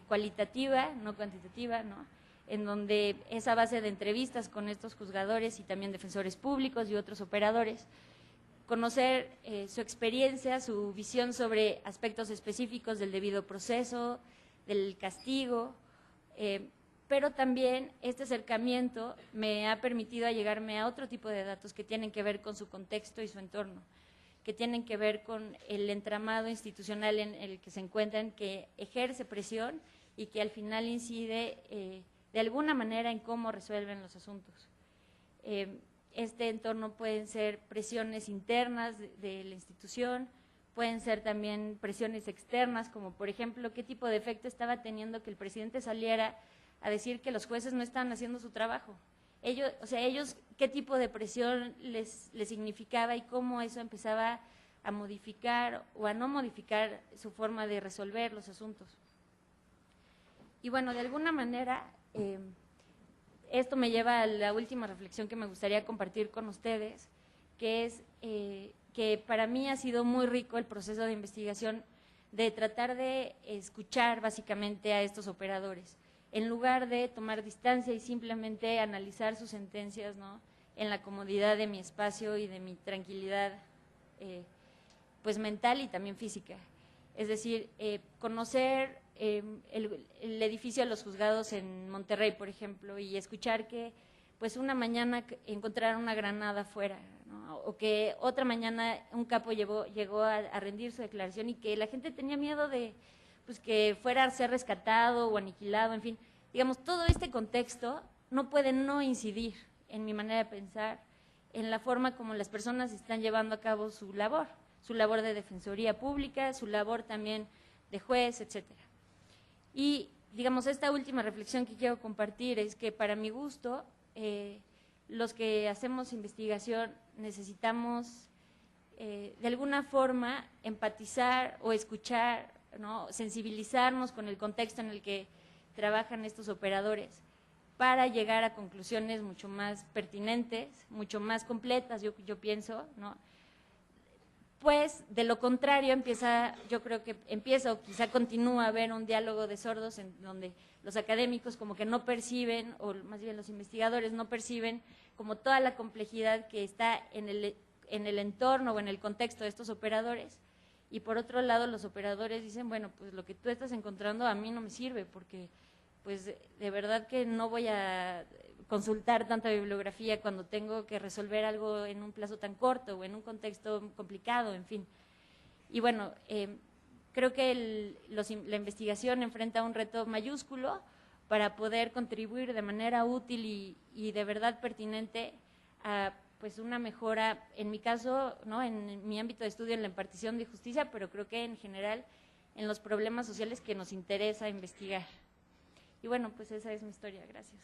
cualitativa, no cuantitativa, ¿no?, en donde es a base de entrevistas con estos juzgadores y también defensores públicos y otros operadores, conocer su experiencia, su visión sobre aspectos específicos del debido proceso, del castigo, pero también este acercamiento me ha permitido allegarme a otro tipo de datos que tienen que ver con su contexto y su entorno, que tienen que ver con el entramado institucional en el que se encuentran, que ejerce presión y que al final incide de alguna manera en cómo resuelven los asuntos. Este entorno pueden ser presiones internas de la institución, pueden ser también presiones externas, como por ejemplo, qué tipo de efecto estaba teniendo que el presidente saliera a decir que los jueces no estaban haciendo su trabajo. Ellos, qué tipo de presión les significaba y cómo eso empezaba a modificar o a no modificar su forma de resolver los asuntos. Y bueno, de alguna manera, esto me lleva a la última reflexión que me gustaría compartir con ustedes, que es que para mí ha sido muy rico el proceso de investigación de tratar de escuchar básicamente a estos operadores, en lugar de tomar distancia y simplemente analizar sus sentencias, ¿no?, en la comodidad de mi espacio y de mi tranquilidad pues mental y también física. Es decir, conocer el edificio de los juzgados en Monterrey, por ejemplo, y escuchar que pues una mañana encontraron una granada afuera, ¿no?, o que otra mañana un capo llegó a rendir su declaración y que la gente tenía miedo de pues que fuera a ser rescatado o aniquilado, en fin. Digamos, todo este contexto no puede no incidir en mi manera de pensar, en la forma como las personas están llevando a cabo su labor de defensoría pública, su labor también de juez, etcétera. Y, digamos, esta última reflexión que quiero compartir es que para mi gusto, los que hacemos investigación necesitamos de alguna forma empatizar o escuchar, ¿no?, sensibilizarnos con el contexto en el que trabajan estos operadores para llegar a conclusiones mucho más pertinentes, mucho más completas, yo pienso, ¿no? Pues de lo contrario yo creo que empieza o quizá continúa a haber un diálogo de sordos en donde los académicos como que no perciben, o más bien los investigadores no perciben como toda la complejidad que está en el entorno o en el contexto de estos operadores, y por otro lado los operadores dicen, bueno, pues lo que tú estás encontrando a mí no me sirve porque pues de verdad que no voy a consultar tanta bibliografía cuando tengo que resolver algo en un plazo tan corto o en un contexto complicado, en fin. Y bueno, creo que la investigación enfrenta un reto mayúsculo para poder contribuir de manera útil y de verdad pertinente a pues una mejora, en mi caso, ¿no?, en mi ámbito de estudio en la impartición de justicia, pero creo que en general en los problemas sociales que nos interesa investigar. Y bueno, pues esa es mi historia. Gracias.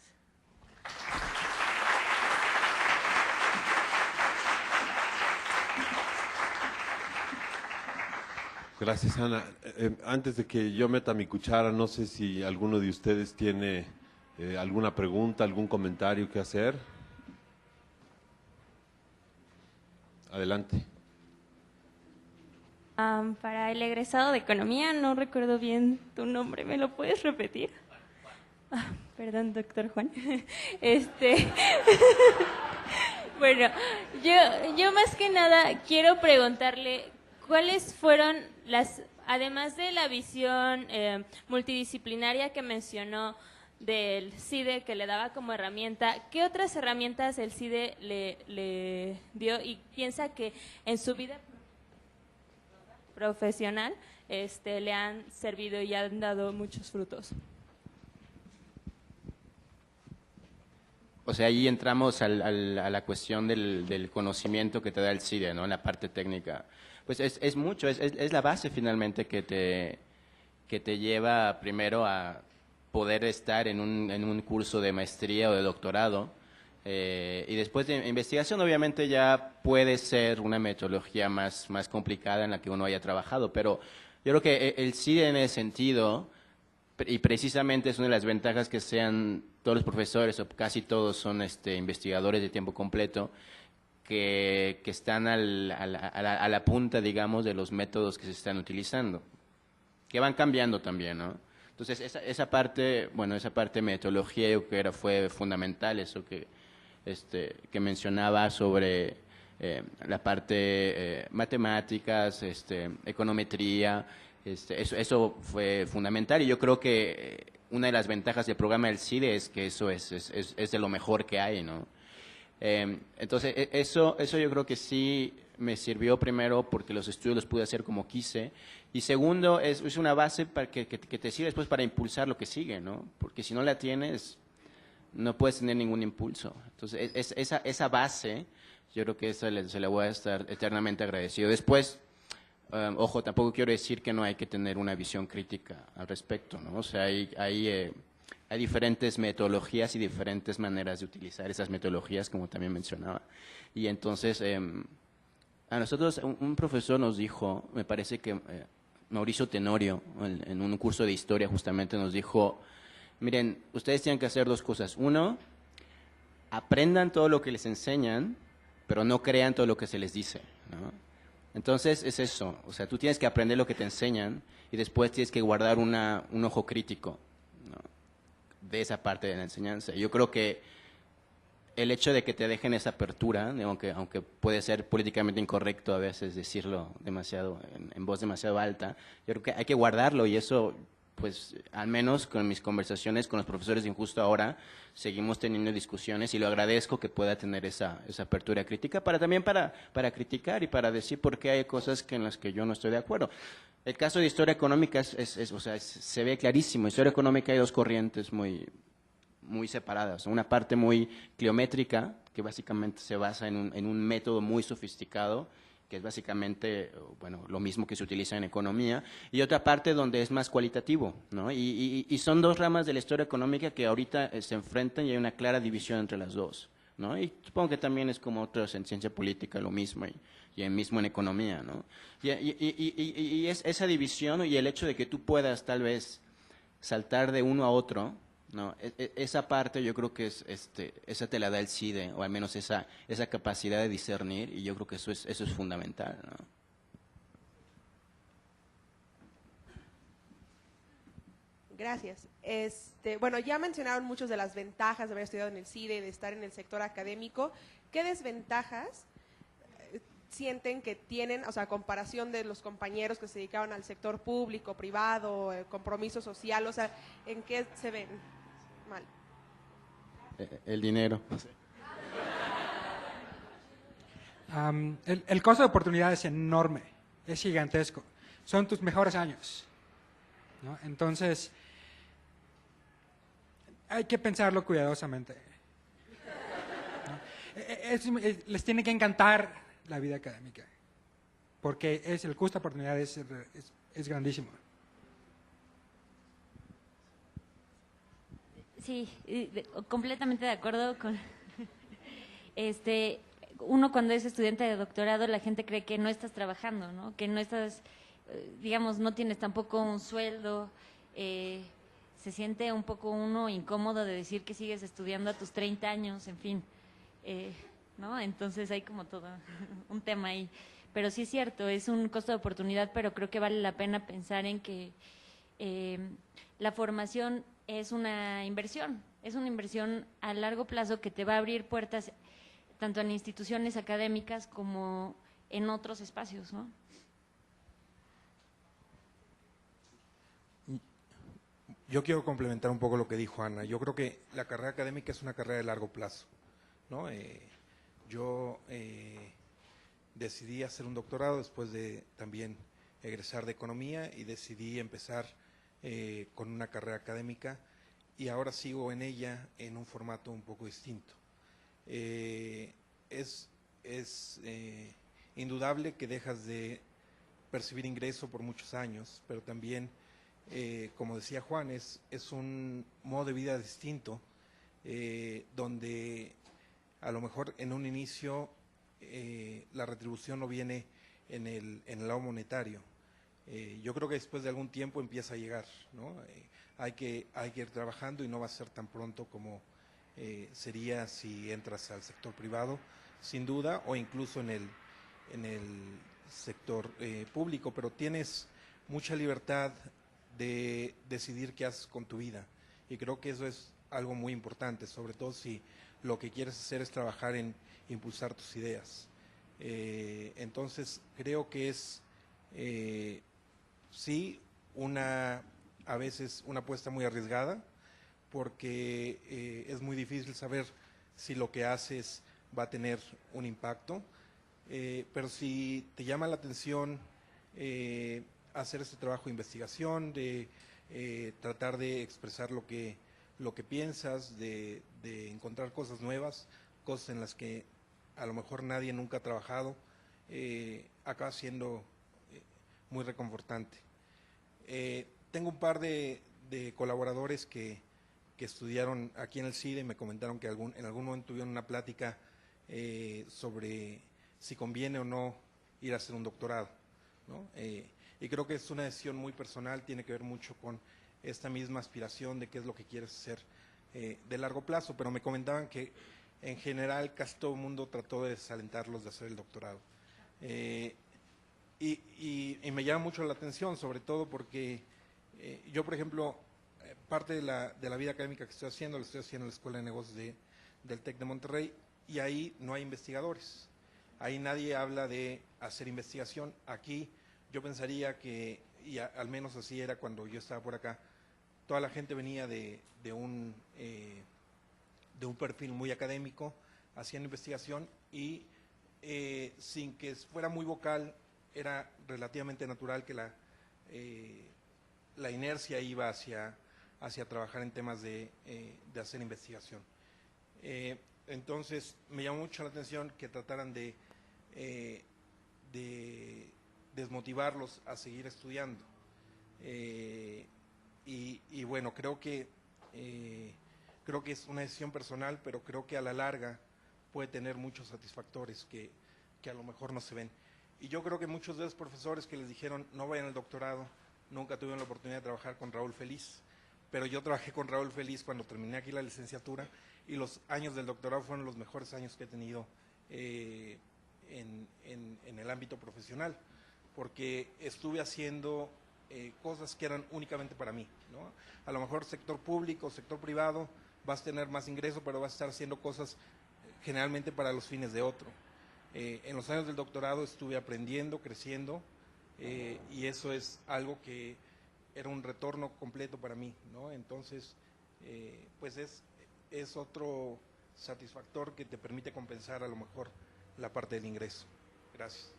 Gracias, Ana. Antes de que yo meta mi cuchara, no sé si alguno de ustedes tiene alguna pregunta, algún comentario que hacer. Adelante. Para el egresado de Economía, no recuerdo bien tu nombre, ¿me lo puedes repetir? Perdón, doctor Juan. Bueno, yo más que nada quiero preguntarle cuáles fueron además de la visión multidisciplinaria que mencionó del CIDE que le daba como herramienta, ¿qué otras herramientas el CIDE le dio y piensa que en su vida profesional le han servido y han dado muchos frutos? O sea, ahí entramos a la cuestión del conocimiento que te da el CIDE, ¿no?, en la parte técnica. Pues es mucho, es la base finalmente que te lleva primero a poder estar en un curso de maestría o de doctorado, y después de investigación obviamente ya puede ser una metodología más complicada en la que uno haya trabajado, pero yo creo que el CIDE en ese sentido, y precisamente es una de las ventajas que sean todos los profesores o casi todos son investigadores de tiempo completo, que están a la punta, digamos, de los métodos que se están utilizando, que van cambiando también, ¿no? Entonces, esa parte de metodología yo creo que fue fundamental, eso que mencionaba sobre la parte matemáticas, econometría, eso fue fundamental, y yo creo que una de las ventajas del programa del CIDE es que eso es de lo mejor que hay, ¿no? Entonces, eso yo creo que sí me sirvió primero porque los estudios los pude hacer como quise, y segundo, es una base para que te sirve después para impulsar lo que sigue, ¿no? Porque si no la tienes, no puedes tener ningún impulso. Entonces, esa base, yo creo que se la voy a estar eternamente agradecido. Después, ojo, tampoco quiero decir que no hay que tener una visión crítica al respecto, ¿no? O sea, hay diferentes metodologías y diferentes maneras de utilizar esas metodologías, como también mencionaba. Y entonces, a nosotros un profesor nos dijo, me parece que Mauricio Tenorio, en un curso de historia justamente nos dijo, miren, ustedes tienen que hacer dos cosas. Uno, aprendan todo lo que les enseñan, pero no crean todo lo que se les dice, ¿no? Entonces es eso, o sea, tú tienes que aprender lo que te enseñan y después tienes que guardar un ojo crítico, ¿no?, de esa parte de la enseñanza. Yo creo que el hecho de que te dejen esa apertura, aunque puede ser políticamente incorrecto a veces decirlo demasiado en voz demasiado alta, yo creo que hay que guardarlo, y eso, pues, al menos con mis conversaciones con los profesores de Injusto ahora, seguimos teniendo discusiones, y lo agradezco que pueda tener esa apertura crítica también para criticar y para decir por qué hay cosas en las que yo no estoy de acuerdo. El caso de historia económica se ve clarísimo. En historia económica hay dos corrientes muy separadas. Una parte muy cliométrica, que básicamente se basa en un método muy sofisticado, que es básicamente, bueno, lo mismo que se utiliza en economía, y otra parte donde es más cualitativo, ¿no? Y son dos ramas de la historia económica que ahorita se enfrentan, y hay una clara división entre las dos, ¿no? Y supongo que también es como otros en ciencia política lo mismo, y mismo en economía, ¿no? Y es esa división, y el hecho de que tú puedas tal vez saltar de uno a otro, ¿no? Esa parte yo creo que esa te la da el CIDE, o al menos esa capacidad de discernir, y yo creo que eso es fundamental, ¿no? Gracias. Bueno, ya mencionaron muchas de las ventajas de haber estudiado en el CIDE, de estar en el sector académico. ¿Qué desventajas sienten que tienen, o sea, a comparación de los compañeros que se dedicaban al sector público, privado, compromiso social? O sea, ¿en qué se ven mal? El dinero. El costo de oportunidad es enorme, es gigantesco. Son tus mejores años, ¿no? Entonces, hay que pensarlo cuidadosamente, ¿no? Les tiene que encantar la vida académica, porque el costo de oportunidad es grandísimo. Sí, completamente de acuerdo con uno cuando es estudiante de doctorado, la gente cree que no estás trabajando, ¿no? Que no estás, digamos, no tienes tampoco un sueldo, se siente un poco uno incómodo de decir que sigues estudiando a tus 30 años, en fin, ¿no? Entonces hay como todo un tema ahí. Pero sí es cierto, es un costo de oportunidad, pero creo que vale la pena pensar en que la formación es una inversión a largo plazo que te va a abrir puertas tanto en instituciones académicas como en otros espacios, ¿no? Yo quiero complementar un poco lo que dijo Ana. Yo creo que la carrera académica es una carrera de largo plazo, ¿no? Yo decidí hacer un doctorado después de también egresar de economía, y decidí empezar con una carrera académica, y ahora sigo en ella en un formato un poco distinto. Es indudable que dejas de percibir ingreso por muchos años, pero también, como decía Juan, es un modo de vida distinto, donde a lo mejor en un inicio la retribución no viene en el lado monetario. Yo creo que después de algún tiempo empieza a llegar, ¿no? Hay que ir trabajando, y no va a ser tan pronto como sería si entras al sector privado, sin duda, o incluso en el sector público, pero tienes mucha libertad de decidir qué haces con tu vida, y creo que eso es algo muy importante, sobre todo si lo que quieres hacer es trabajar en impulsar tus ideas. Entonces creo que es sí a veces una apuesta muy arriesgada, porque es muy difícil saber si lo que haces va a tener un impacto, pero si te llama la atención hacer este trabajo de investigación, de tratar de expresar lo que piensas, de encontrar cosas nuevas, cosas en las que a lo mejor nadie nunca ha trabajado, acaba siendo muy reconfortante. Tengo un par de colaboradores que estudiaron aquí en el CIDE y me comentaron que en algún momento tuvieron una plática sobre si conviene o no ir a hacer un doctorado, ¿no? Y creo que es una decisión muy personal, tiene que ver mucho con esta misma aspiración de qué es lo que quieres hacer de largo plazo, pero me comentaban que en general casi todo el mundo trató de desalentarlos de hacer el doctorado. Y me llama mucho la atención, sobre todo porque yo, por ejemplo, parte de la vida académica que estoy haciendo, la estoy haciendo en la Escuela de Negocios del TEC de Monterrey, y ahí no hay investigadores. Ahí nadie habla de hacer investigación. Aquí yo pensaría que, y al menos así era cuando yo estaba por acá, toda la gente venía de un perfil muy académico, haciendo investigación y sin que fuera muy vocal, era relativamente natural que la inercia iba hacia trabajar en temas de hacer investigación. Entonces, me llamó mucho la atención que trataran de desmotivarlos a seguir estudiando. Y bueno, creo que es una decisión personal, pero creo que a la larga puede tener muchos satisfactores que a lo mejor no se ven. Y yo creo que muchos de los profesores que les dijeron no vayan al doctorado, nunca tuvieron la oportunidad de trabajar con Raúl Feliz, pero yo trabajé con Raúl Feliz cuando terminé aquí la licenciatura y los años del doctorado fueron los mejores años que he tenido en el ámbito profesional, porque estuve haciendo cosas que eran únicamente para mí, ¿no? A lo mejor sector público, sector privado, vas a tener más ingreso, pero vas a estar haciendo cosas generalmente para los fines de otro. En los años del doctorado estuve aprendiendo, creciendo, y eso es algo que era un retorno completo para mí, ¿no? Entonces, pues es otro satisfactor que te permite compensar a lo mejor la parte del ingreso. Gracias.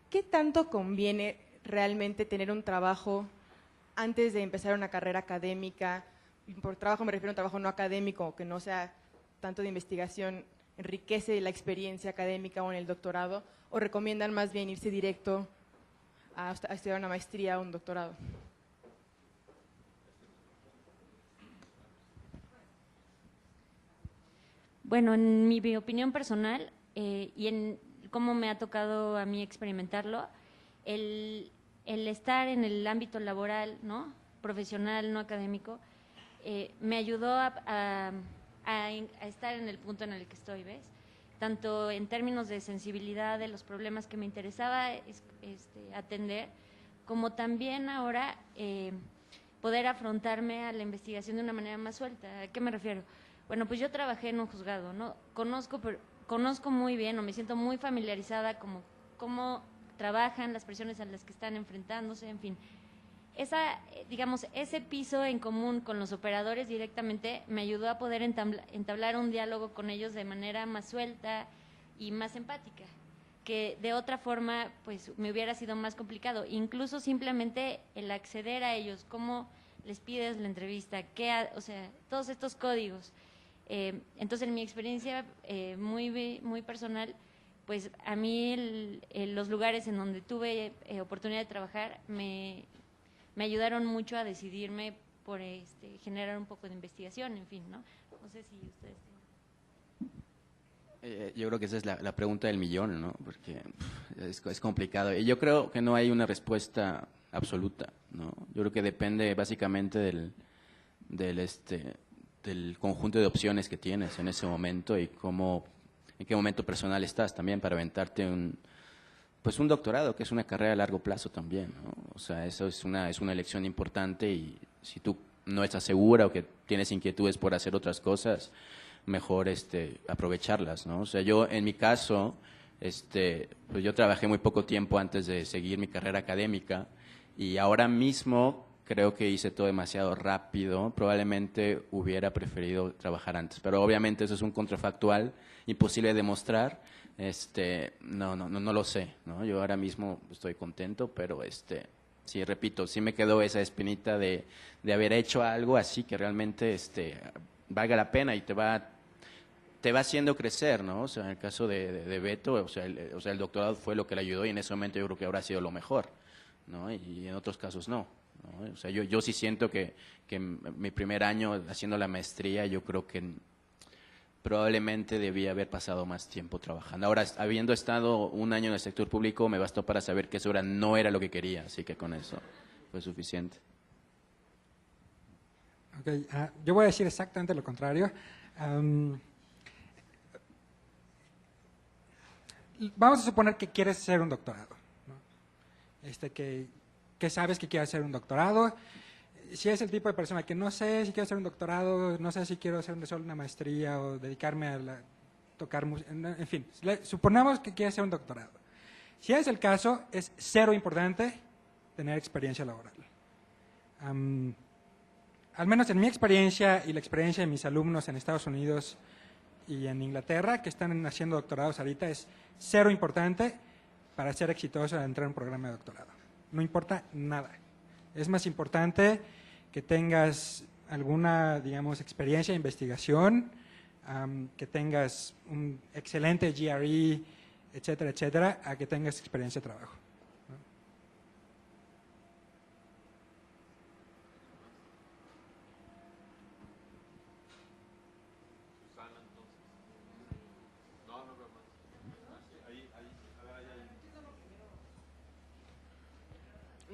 ¿Qué tanto conviene realmente tener un trabajo antes de empezar una carrera académica? Y por trabajo me refiero a un trabajo no académico, que no sea tanto de investigación, enriquece la experiencia académica o en el doctorado, o recomiendan más bien irse directo a estudiar una maestría o un doctorado. Bueno, en mi opinión personal y en cómo me ha tocado a mí experimentarlo, el estar en el ámbito laboral, ¿no?, profesional, no académico, me ayudó a estar en el punto en el que estoy, ¿ves? Tanto en términos de sensibilidad de los problemas que me interesaba atender, como también ahora poder afrontarme a la investigación de una manera más suelta. ¿A qué me refiero? Bueno, pues yo trabajé en un juzgado, ¿no? Conozco muy bien, o me siento muy familiarizada como cómo trabajan, las presiones a las que están enfrentándose, en fin. Ese piso en común con los operadores directamente me ayudó a poder entablar un diálogo con ellos de manera más suelta y más empática, que de otra forma pues me hubiera sido más complicado. Incluso simplemente el acceder a ellos, cómo les pides la entrevista, todos estos códigos. Entonces, en mi experiencia muy personal, pues a mí los lugares en donde tuve oportunidad de trabajar me ayudaron mucho a decidirme por generar un poco de investigación, en fin, ¿no? No sé si ustedes tienen. Yo creo que esa es la pregunta del millón, ¿no? Porque es complicado. Y yo creo que no hay una respuesta absoluta, ¿no? Yo creo que depende básicamente del conjunto de opciones que tienes en ese momento y en qué momento personal estás también para aventarte un doctorado, que es una carrera a largo plazo también, ¿no? O sea, eso es una elección importante y si tú no estás segura o que tienes inquietudes por hacer otras cosas, mejor aprovecharlas, ¿no? O sea, yo en mi caso, pues yo trabajé muy poco tiempo antes de seguir mi carrera académica y ahora mismo creo que hice todo demasiado rápido, probablemente hubiera preferido trabajar antes, pero obviamente eso es un contrafactual, imposible de demostrar, no lo sé, ¿no? Yo ahora mismo estoy contento, pero sí, repito, sí me quedó esa espinita de haber hecho algo así que realmente valga la pena y te va haciendo crecer, ¿no? O sea, en el caso de Beto, o sea, el doctorado fue lo que le ayudó y en ese momento yo creo que habrá sido lo mejor, ¿no? Y en otros casos no, ¿no? O sea, yo sí siento que mi primer año haciendo la maestría, yo creo que probablemente debía haber pasado más tiempo trabajando. Ahora, habiendo estado un año en el sector público, me bastó para saber que eso no era lo que quería, así que con eso fue suficiente. Okay, yo voy a decir exactamente lo contrario. Vamos a suponer que quieres hacer un doctorado, ¿no? Que sabes que quieres hacer un doctorado. Si es el tipo de persona que no sé si quiero hacer un doctorado, no sé si quiero hacer solo una maestría o dedicarme a tocar música, en fin, suponemos que quieres hacer un doctorado. Si es el caso, es cero importante tener experiencia laboral. Al menos en mi experiencia y la experiencia de mis alumnos en Estados Unidos y en Inglaterra, que están haciendo doctorados ahorita, es cero importante para ser exitoso en entrar a un programa de doctorado. No importa nada. Es más importante que tengas alguna, digamos, experiencia de investigación, que tengas un excelente GRE, etcétera, etcétera, a que tengas experiencia de trabajo, ¿no?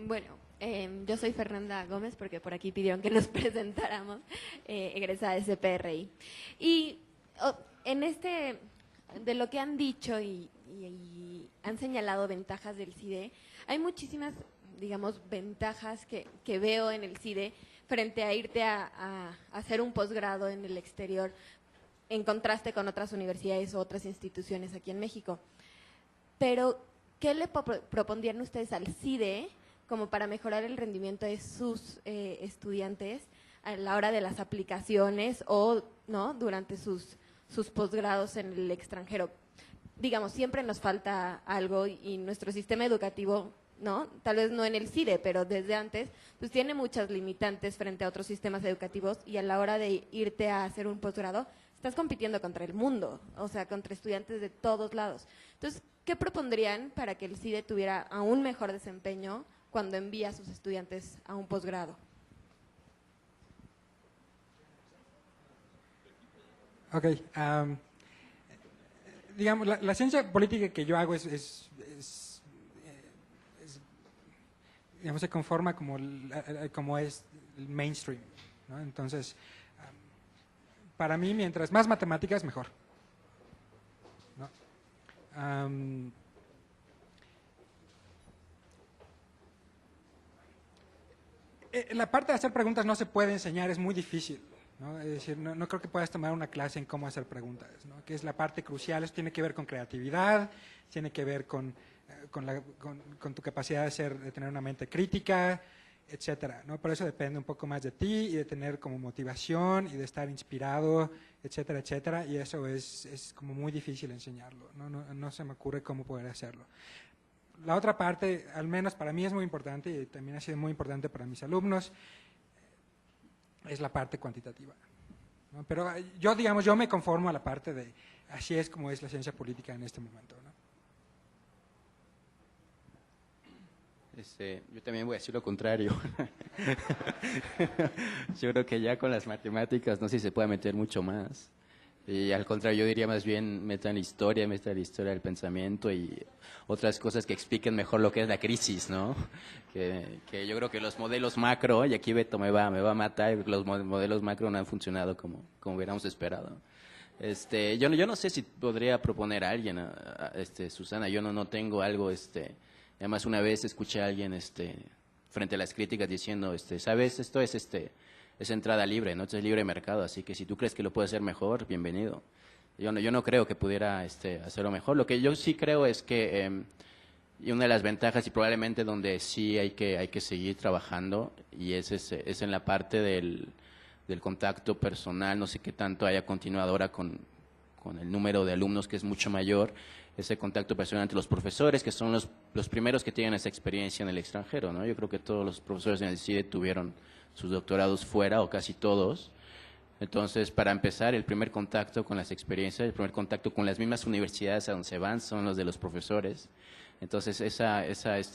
Bueno, yo soy Fernanda Gómez, porque por aquí pidieron que nos presentáramos, egresada de CPRI. Y de lo que han dicho y han señalado ventajas del CIDE, hay muchísimas, digamos, ventajas que veo en el CIDE frente a irte a hacer un posgrado en el exterior, en contraste con otras universidades o otras instituciones aquí en México. Pero, ¿qué le propondrían ustedes al CIDE como para mejorar el rendimiento de sus estudiantes a la hora de las aplicaciones o no durante sus posgrados en el extranjero? Digamos, siempre nos falta algo y nuestro sistema educativo, ¿no? Tal vez no en el CIDE, pero desde antes, pues tiene muchas limitantes frente a otros sistemas educativos y a la hora de irte a hacer un posgrado, estás compitiendo contra el mundo, o sea, contra estudiantes de todos lados. Entonces, ¿qué propondrían para que el CIDE tuviera aún mejor desempeño cuando envía a sus estudiantes a un posgrado? Ok, digamos, la ciencia política que yo hago digamos, se conforma como es el mainstream, ¿no? Entonces, para mí, mientras más matemáticas, mejor, ¿no? La parte de hacer preguntas no se puede enseñar, es muy difícil, ¿no? Es decir, no creo que puedas tomar una clase en cómo hacer preguntas, ¿no? Que es la parte crucial. Eso tiene que ver con creatividad, tiene que ver con tu capacidad de tener una mente crítica, etcétera, ¿no? Por eso depende un poco más de ti y de tener como motivación y de estar inspirado, etcétera, etcétera, y eso es como muy difícil enseñarlo, no se me ocurre cómo poder hacerlo. La otra parte, al menos para mí es muy importante y también ha sido muy importante para mis alumnos, es la parte cuantitativa, ¿no? Pero yo me conformo a la parte de así es como es la ciencia política en este momento, ¿no? Yo también voy a decir lo contrario. Yo creo que ya con las matemáticas no sé si se puede meter mucho más. Y al contrario, yo diría más bien metan la historia del pensamiento y otras cosas que expliquen mejor lo que es la crisis, ¿no? Que yo creo que los modelos macro, y aquí Beto me va a matar, los modelos macro no han funcionado como hubiéramos esperado. Yo no sé si podría proponer a alguien, Susana, yo no tengo algo, además una vez escuché a alguien frente a las críticas diciendo, ¿sabes? Esto es es entrada libre, ¿no? Es libre mercado, así que si tú crees que lo puedes hacer mejor, bienvenido. Yo no creo que pudiera hacerlo mejor. Lo que yo sí creo es que y una de las ventajas y probablemente donde sí hay que seguir trabajando y es en la parte del contacto personal. No sé qué tanto haya continuado ahora con el número de alumnos que es mucho mayor, ese contacto personal entre los profesores, que son los primeros que tienen esa experiencia en el extranjero, ¿no? Yo creo que todos los profesores en el CIDE tuvieron sus doctorados fuera, o casi todos. Entonces, para empezar, el primer contacto con las experiencias, el primer contacto con las mismas universidades a donde se van son los de los profesores. Entonces, esa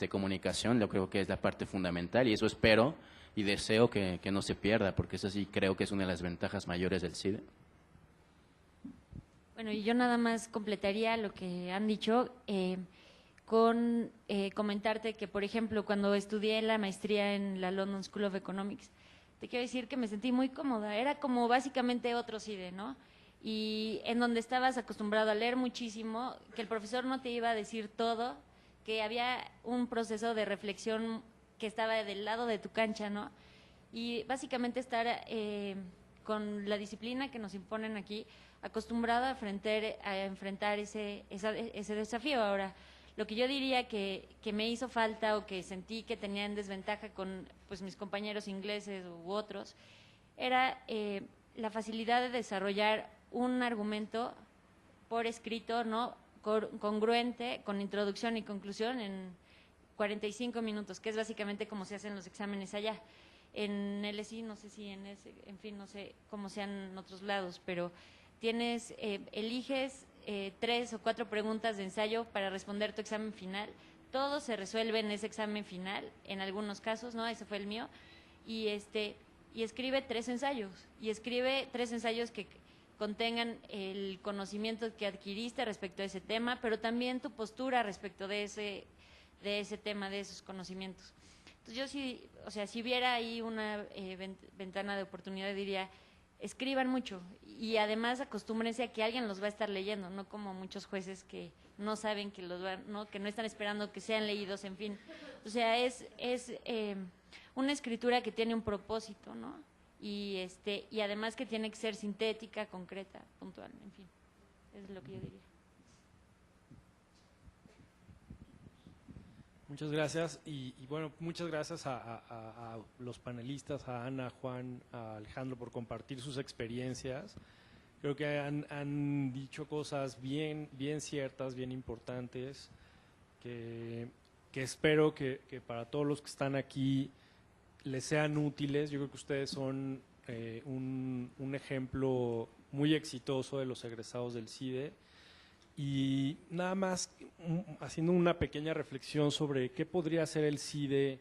comunicación yo creo que es la parte fundamental y eso espero y deseo que no se pierda, porque eso sí creo que es una de las ventajas mayores del CIDE. Bueno, y yo nada más completaría lo que han dicho con comentarte que, por ejemplo, cuando estudié la maestría en la London School of Economics, te quiero decir que me sentí muy cómoda, era como básicamente otro CIDE, ¿no? Y en donde estabas acostumbrado a leer muchísimo, que el profesor no te iba a decir todo, que había un proceso de reflexión que estaba del lado de tu cancha, ¿no? Y básicamente estar con la disciplina que nos imponen aquí, acostumbrado a enfrentar ese desafío. Ahora, lo que yo diría que me hizo falta o que sentí que tenía en desventaja con pues, mis compañeros ingleses u otros, era la facilidad de desarrollar un argumento por escrito, ¿no? Congruente, con introducción y conclusión en 45 minutos, que es básicamente como se hacen los exámenes allá. En LSI, no sé si en fin, no sé cómo sean en otros lados, pero eliges 3 o 4 preguntas de ensayo para responder tu examen final. Todo se resuelve en ese examen final, en algunos casos, ¿no? Ese fue el mío. Y escribe 3 ensayos. Y escribe 3 ensayos que contengan el conocimiento que adquiriste respecto a ese tema, pero también tu postura respecto de ese tema, de esos conocimientos. Entonces yo sí, o sea, si hubiera ahí una ventana de oportunidad, diría, escriban mucho y además acostúmbrense a que alguien los va a estar leyendo, no como muchos jueces que no saben que que no están esperando que sean leídos, en fin. O sea, es una escritura que tiene un propósito, ¿no? Y además que tiene que ser sintética, concreta, puntual, en fin. Eso es lo que yo diría. Muchas gracias y bueno, muchas gracias a los panelistas, a Ana, a Juan, a Alejandro por compartir sus experiencias. Creo que han dicho cosas bien ciertas, bien importantes, que espero que para todos los que están aquí les sean útiles. Yo creo que ustedes son un ejemplo muy exitoso de los egresados del CIDE. Y nada más haciendo una pequeña reflexión sobre qué podría hacer el CIDE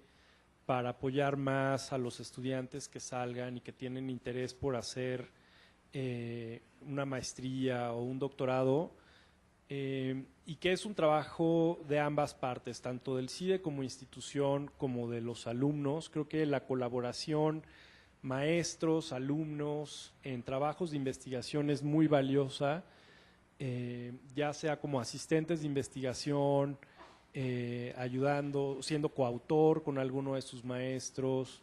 para apoyar más a los estudiantes que salgan y que tienen interés por hacer una maestría o un doctorado, y que es un trabajo de ambas partes, tanto del CIDE como institución como de los alumnos. Creo que la colaboración maestros, alumnos en trabajos de investigación es muy valiosa. Ya sea como asistentes de investigación, ayudando, siendo coautor con alguno de sus maestros.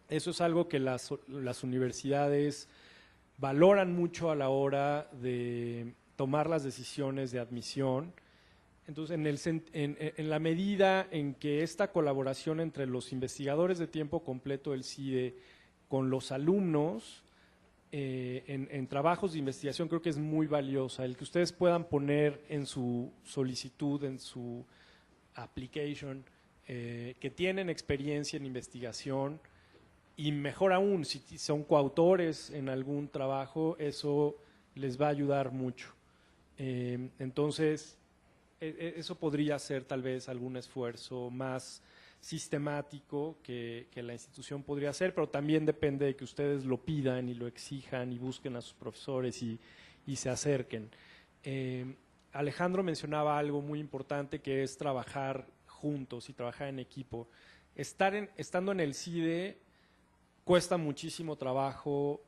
Eso es algo que las universidades valoran mucho a la hora de tomar las decisiones de admisión. Entonces, en la medida en que esta colaboración entre los investigadores de tiempo completo del CIDE con los alumnos, en trabajos de investigación, creo que es muy valiosa. El que ustedes puedan poner en su solicitud, en su application, que tienen experiencia en investigación, y mejor aún, si son coautores en algún trabajo, eso les va a ayudar mucho. Entonces, eso podría ser tal vez algún esfuerzo más sistemático que la institución podría hacer, pero también depende de que ustedes lo pidan y lo exijan y busquen a sus profesores y se acerquen. Alejandro mencionaba algo muy importante, que es trabajar juntos y trabajar en equipo. Estando en el CIDE cuesta muchísimo trabajo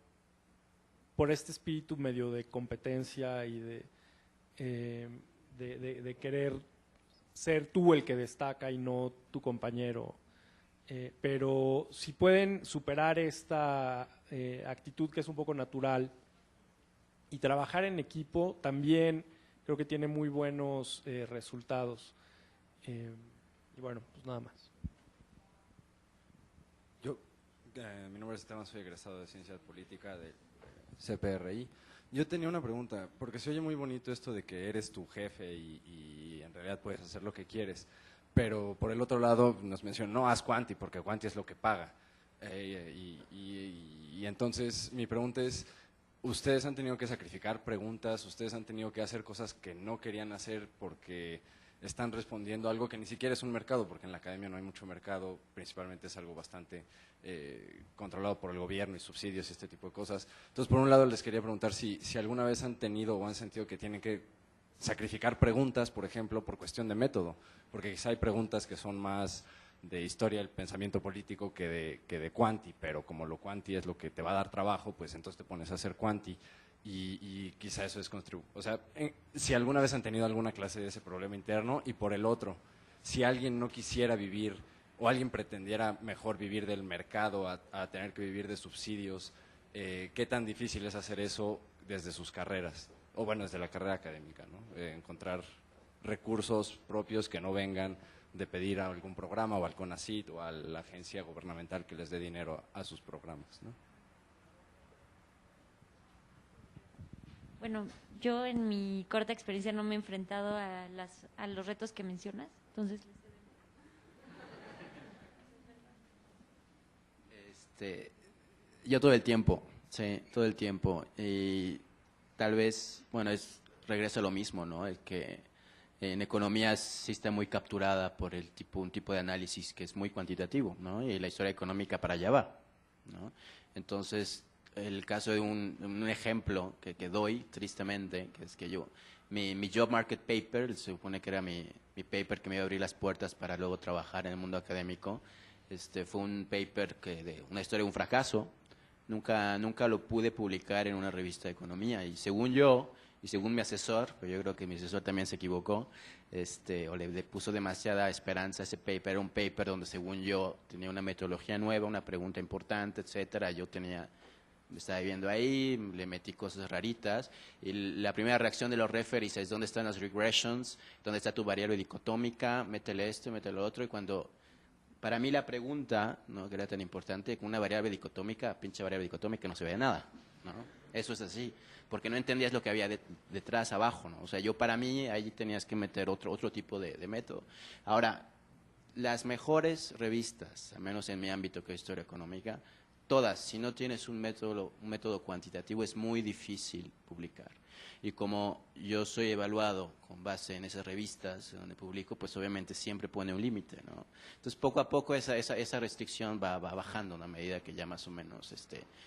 por este espíritu medio de competencia y de querer ser tú el que destaca y no tu compañero. pero si pueden superar esta actitud que es un poco natural y trabajar en equipo, también creo que tiene muy buenos resultados. Y bueno, pues nada más. Yo, mi nombre es Esteban, soy egresado de Ciencias Políticas del CPRI. Yo tenía una pregunta, porque se oye muy bonito esto de que eres tu jefe y en realidad puedes hacer lo que quieres, pero por el otro lado nos mencionó, no haz Quanti, porque Quanti es lo que paga. Y entonces mi pregunta es, ustedes han tenido que sacrificar preguntas, ustedes han tenido que hacer cosas que no querían hacer porque están respondiendo a algo que ni siquiera es un mercado, porque en la academia no hay mucho mercado, principalmente es algo bastante controlado por el gobierno y subsidios y este tipo de cosas. Entonces, por un lado, les quería preguntar si alguna vez han tenido o han sentido que tienen que sacrificar preguntas, por ejemplo, por cuestión de método, porque quizá hay preguntas que son más de historia del pensamiento político que de Quanti, pero como lo Quanti es lo que te va a dar trabajo, pues entonces te pones a hacer Quanti. Y quizá eso es o sea, si alguna vez han tenido alguna clase de ese problema interno, y por el otro, si alguien no quisiera vivir o alguien pretendiera mejor vivir del mercado a tener que vivir de subsidios, ¿qué tan difícil es hacer eso desde sus carreras? O bueno, desde la carrera académica, ¿no? Encontrar recursos propios que no vengan de pedir a algún programa o al CONACYT o a la agencia gubernamental que les dé dinero a sus programas, ¿no? Bueno, yo en mi corta experiencia no me he enfrentado a los retos que mencionas, entonces… Yo todo el tiempo, sí, todo el tiempo. Y tal vez, bueno, regreso a lo mismo, ¿no? El que en economía sí está muy capturada por un tipo de análisis que es muy cuantitativo, ¿no? Y la historia económica para allá va, ¿no? Entonces, el caso de un ejemplo que doy, tristemente, que es que mi Job Market Paper, se supone que era mi paper que me iba a abrir las puertas para luego trabajar en el mundo académico, fue un paper de una historia de un fracaso. Nunca lo pude publicar en una revista de economía, y según yo, y según mi asesor, pero yo creo que mi asesor también se equivocó, o le puso demasiada esperanza a ese paper. Era un paper donde, según yo, tenía una metodología nueva, una pregunta importante, etcétera. Me estaba viendo ahí, le metí cosas raritas, y la primera reacción de los referees es: ¿dónde están las regressions? ¿Dónde está tu variable dicotómica? Métele esto, métele lo otro. Y cuando, para mí la pregunta, ¿no?, que era tan importante, con una variable dicotómica, pinche variable dicotómica, no se veía nada, ¿no? Eso es así, porque no entendías lo que había detrás, abajo, ¿no? O sea, para mí, ahí tenías que meter otro tipo de método. Ahora, las mejores revistas, al menos en mi ámbito, que es historia económica, todas, si no tienes un método cuantitativo, es muy difícil publicar. Y como yo soy evaluado con base en esas revistas donde publico, pues obviamente siempre pone un límite, ¿no? Entonces, poco a poco esa restricción va bajando, a medida que ya más o menos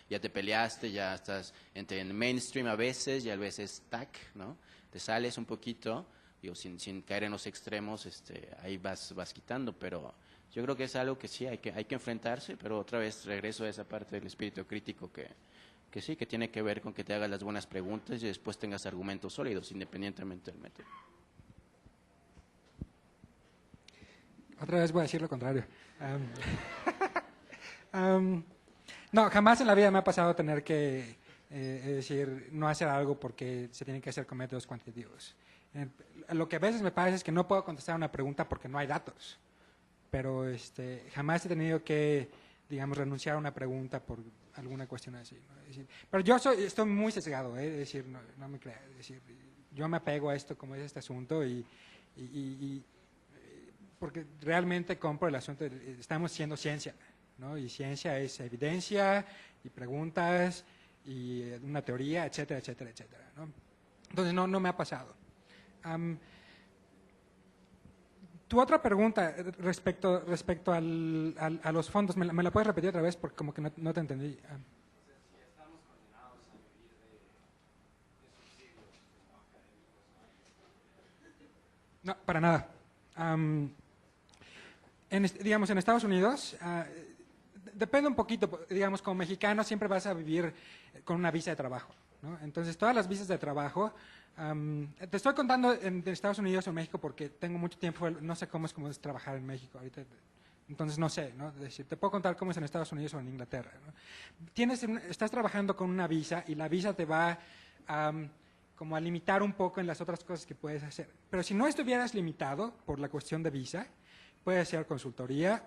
ya te peleaste, ya estás en mainstream a veces, y a veces tac, ¿no? Te sales un poquito, digo, sin caer en los extremos, ahí vas quitando, pero yo creo que es algo que sí hay que enfrentarse. Pero otra vez regreso a esa parte del espíritu crítico que sí, que tiene que ver con que te hagas las buenas preguntas y después tengas argumentos sólidos, independientemente del método. Otra vez voy a decir lo contrario. No, jamás en la vida me ha pasado tener que decir no hacer algo porque se tiene que hacer con métodos cuantitativos. Lo que a veces me pasa es que no puedo contestar una pregunta porque no hay datos. Pero jamás he tenido que, digamos, renunciar a una pregunta por alguna cuestión así, ¿no? Es decir, pero yo estoy muy sesgado, es decir, no me creas, es decir, yo me apego a esto como es este asunto, y porque realmente compro el asunto, estamos haciendo ciencia, ¿no? Y ciencia es evidencia y preguntas y una teoría, etcétera, etcétera, etcétera, ¿no? Entonces no me ha pasado. Tu otra pregunta respecto a los fondos, ¿me la puedes repetir otra vez? Porque como que no te entendí. Si estamos condenados a vivir de subsidios académicos. No, para nada. Digamos, en Estados Unidos, depende un poquito, digamos, como mexicano siempre vas a vivir con una visa de trabajo, ¿no? Entonces, todas las visas de trabajo… te estoy contando de Estados Unidos o México porque tengo mucho tiempo, no sé cómo es trabajar en México. Ahorita Entonces, no sé, ¿no? Es decir, te puedo contar cómo es en Estados Unidos o en Inglaterra, ¿no? Estás trabajando con una visa y la visa te va como a limitar un poco en las otras cosas que puedes hacer. Pero si no estuvieras limitado por la cuestión de visa, puedes hacer consultoría,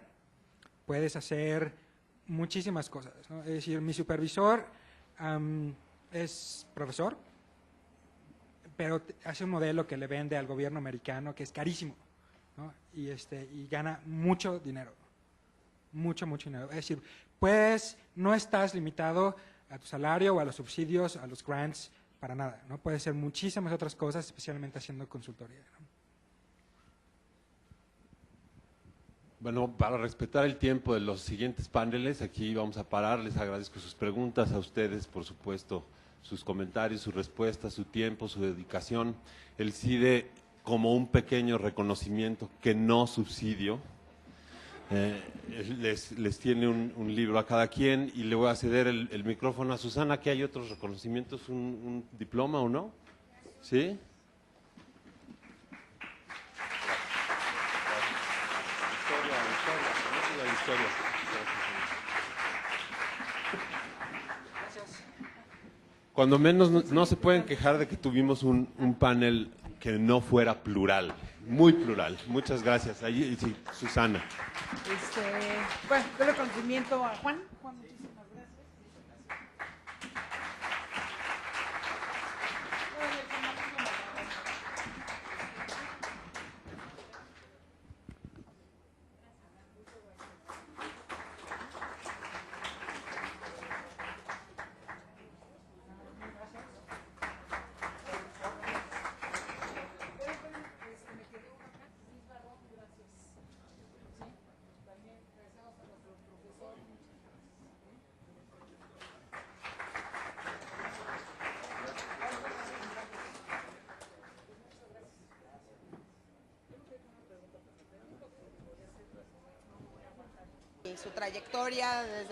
puedes hacer muchísimas cosas, ¿no? Es decir, mi supervisor es profesor, pero hace un modelo que le vende al gobierno americano que es carísimo, ¿no? Y gana mucho dinero, mucho dinero. Es decir, pues no estás limitado a tu salario o a los subsidios, a los grants, para nada, ¿no? Puedes hacer muchísimas otras cosas, especialmente haciendo consultoría, ¿no? Bueno, para respetar el tiempo de los siguientes paneles, aquí vamos a parar. Les agradezco sus preguntas, a ustedes, por supuesto, sus comentarios, sus respuestas, su tiempo, su dedicación. El CIDE, como un pequeño reconocimiento que no subsidio, les tiene un libro a cada quien, y le voy a ceder el micrófono a Susana, que hay otros reconocimientos, un diploma o no, ¿sí? Cuando menos no se pueden quejar de que tuvimos un panel que no fuera plural, muy plural. Muchas gracias. Ahí, sí, Susana. Bueno, doy reconocimiento a Juan. Juan, muchísimas gracias. Su trayectoria desde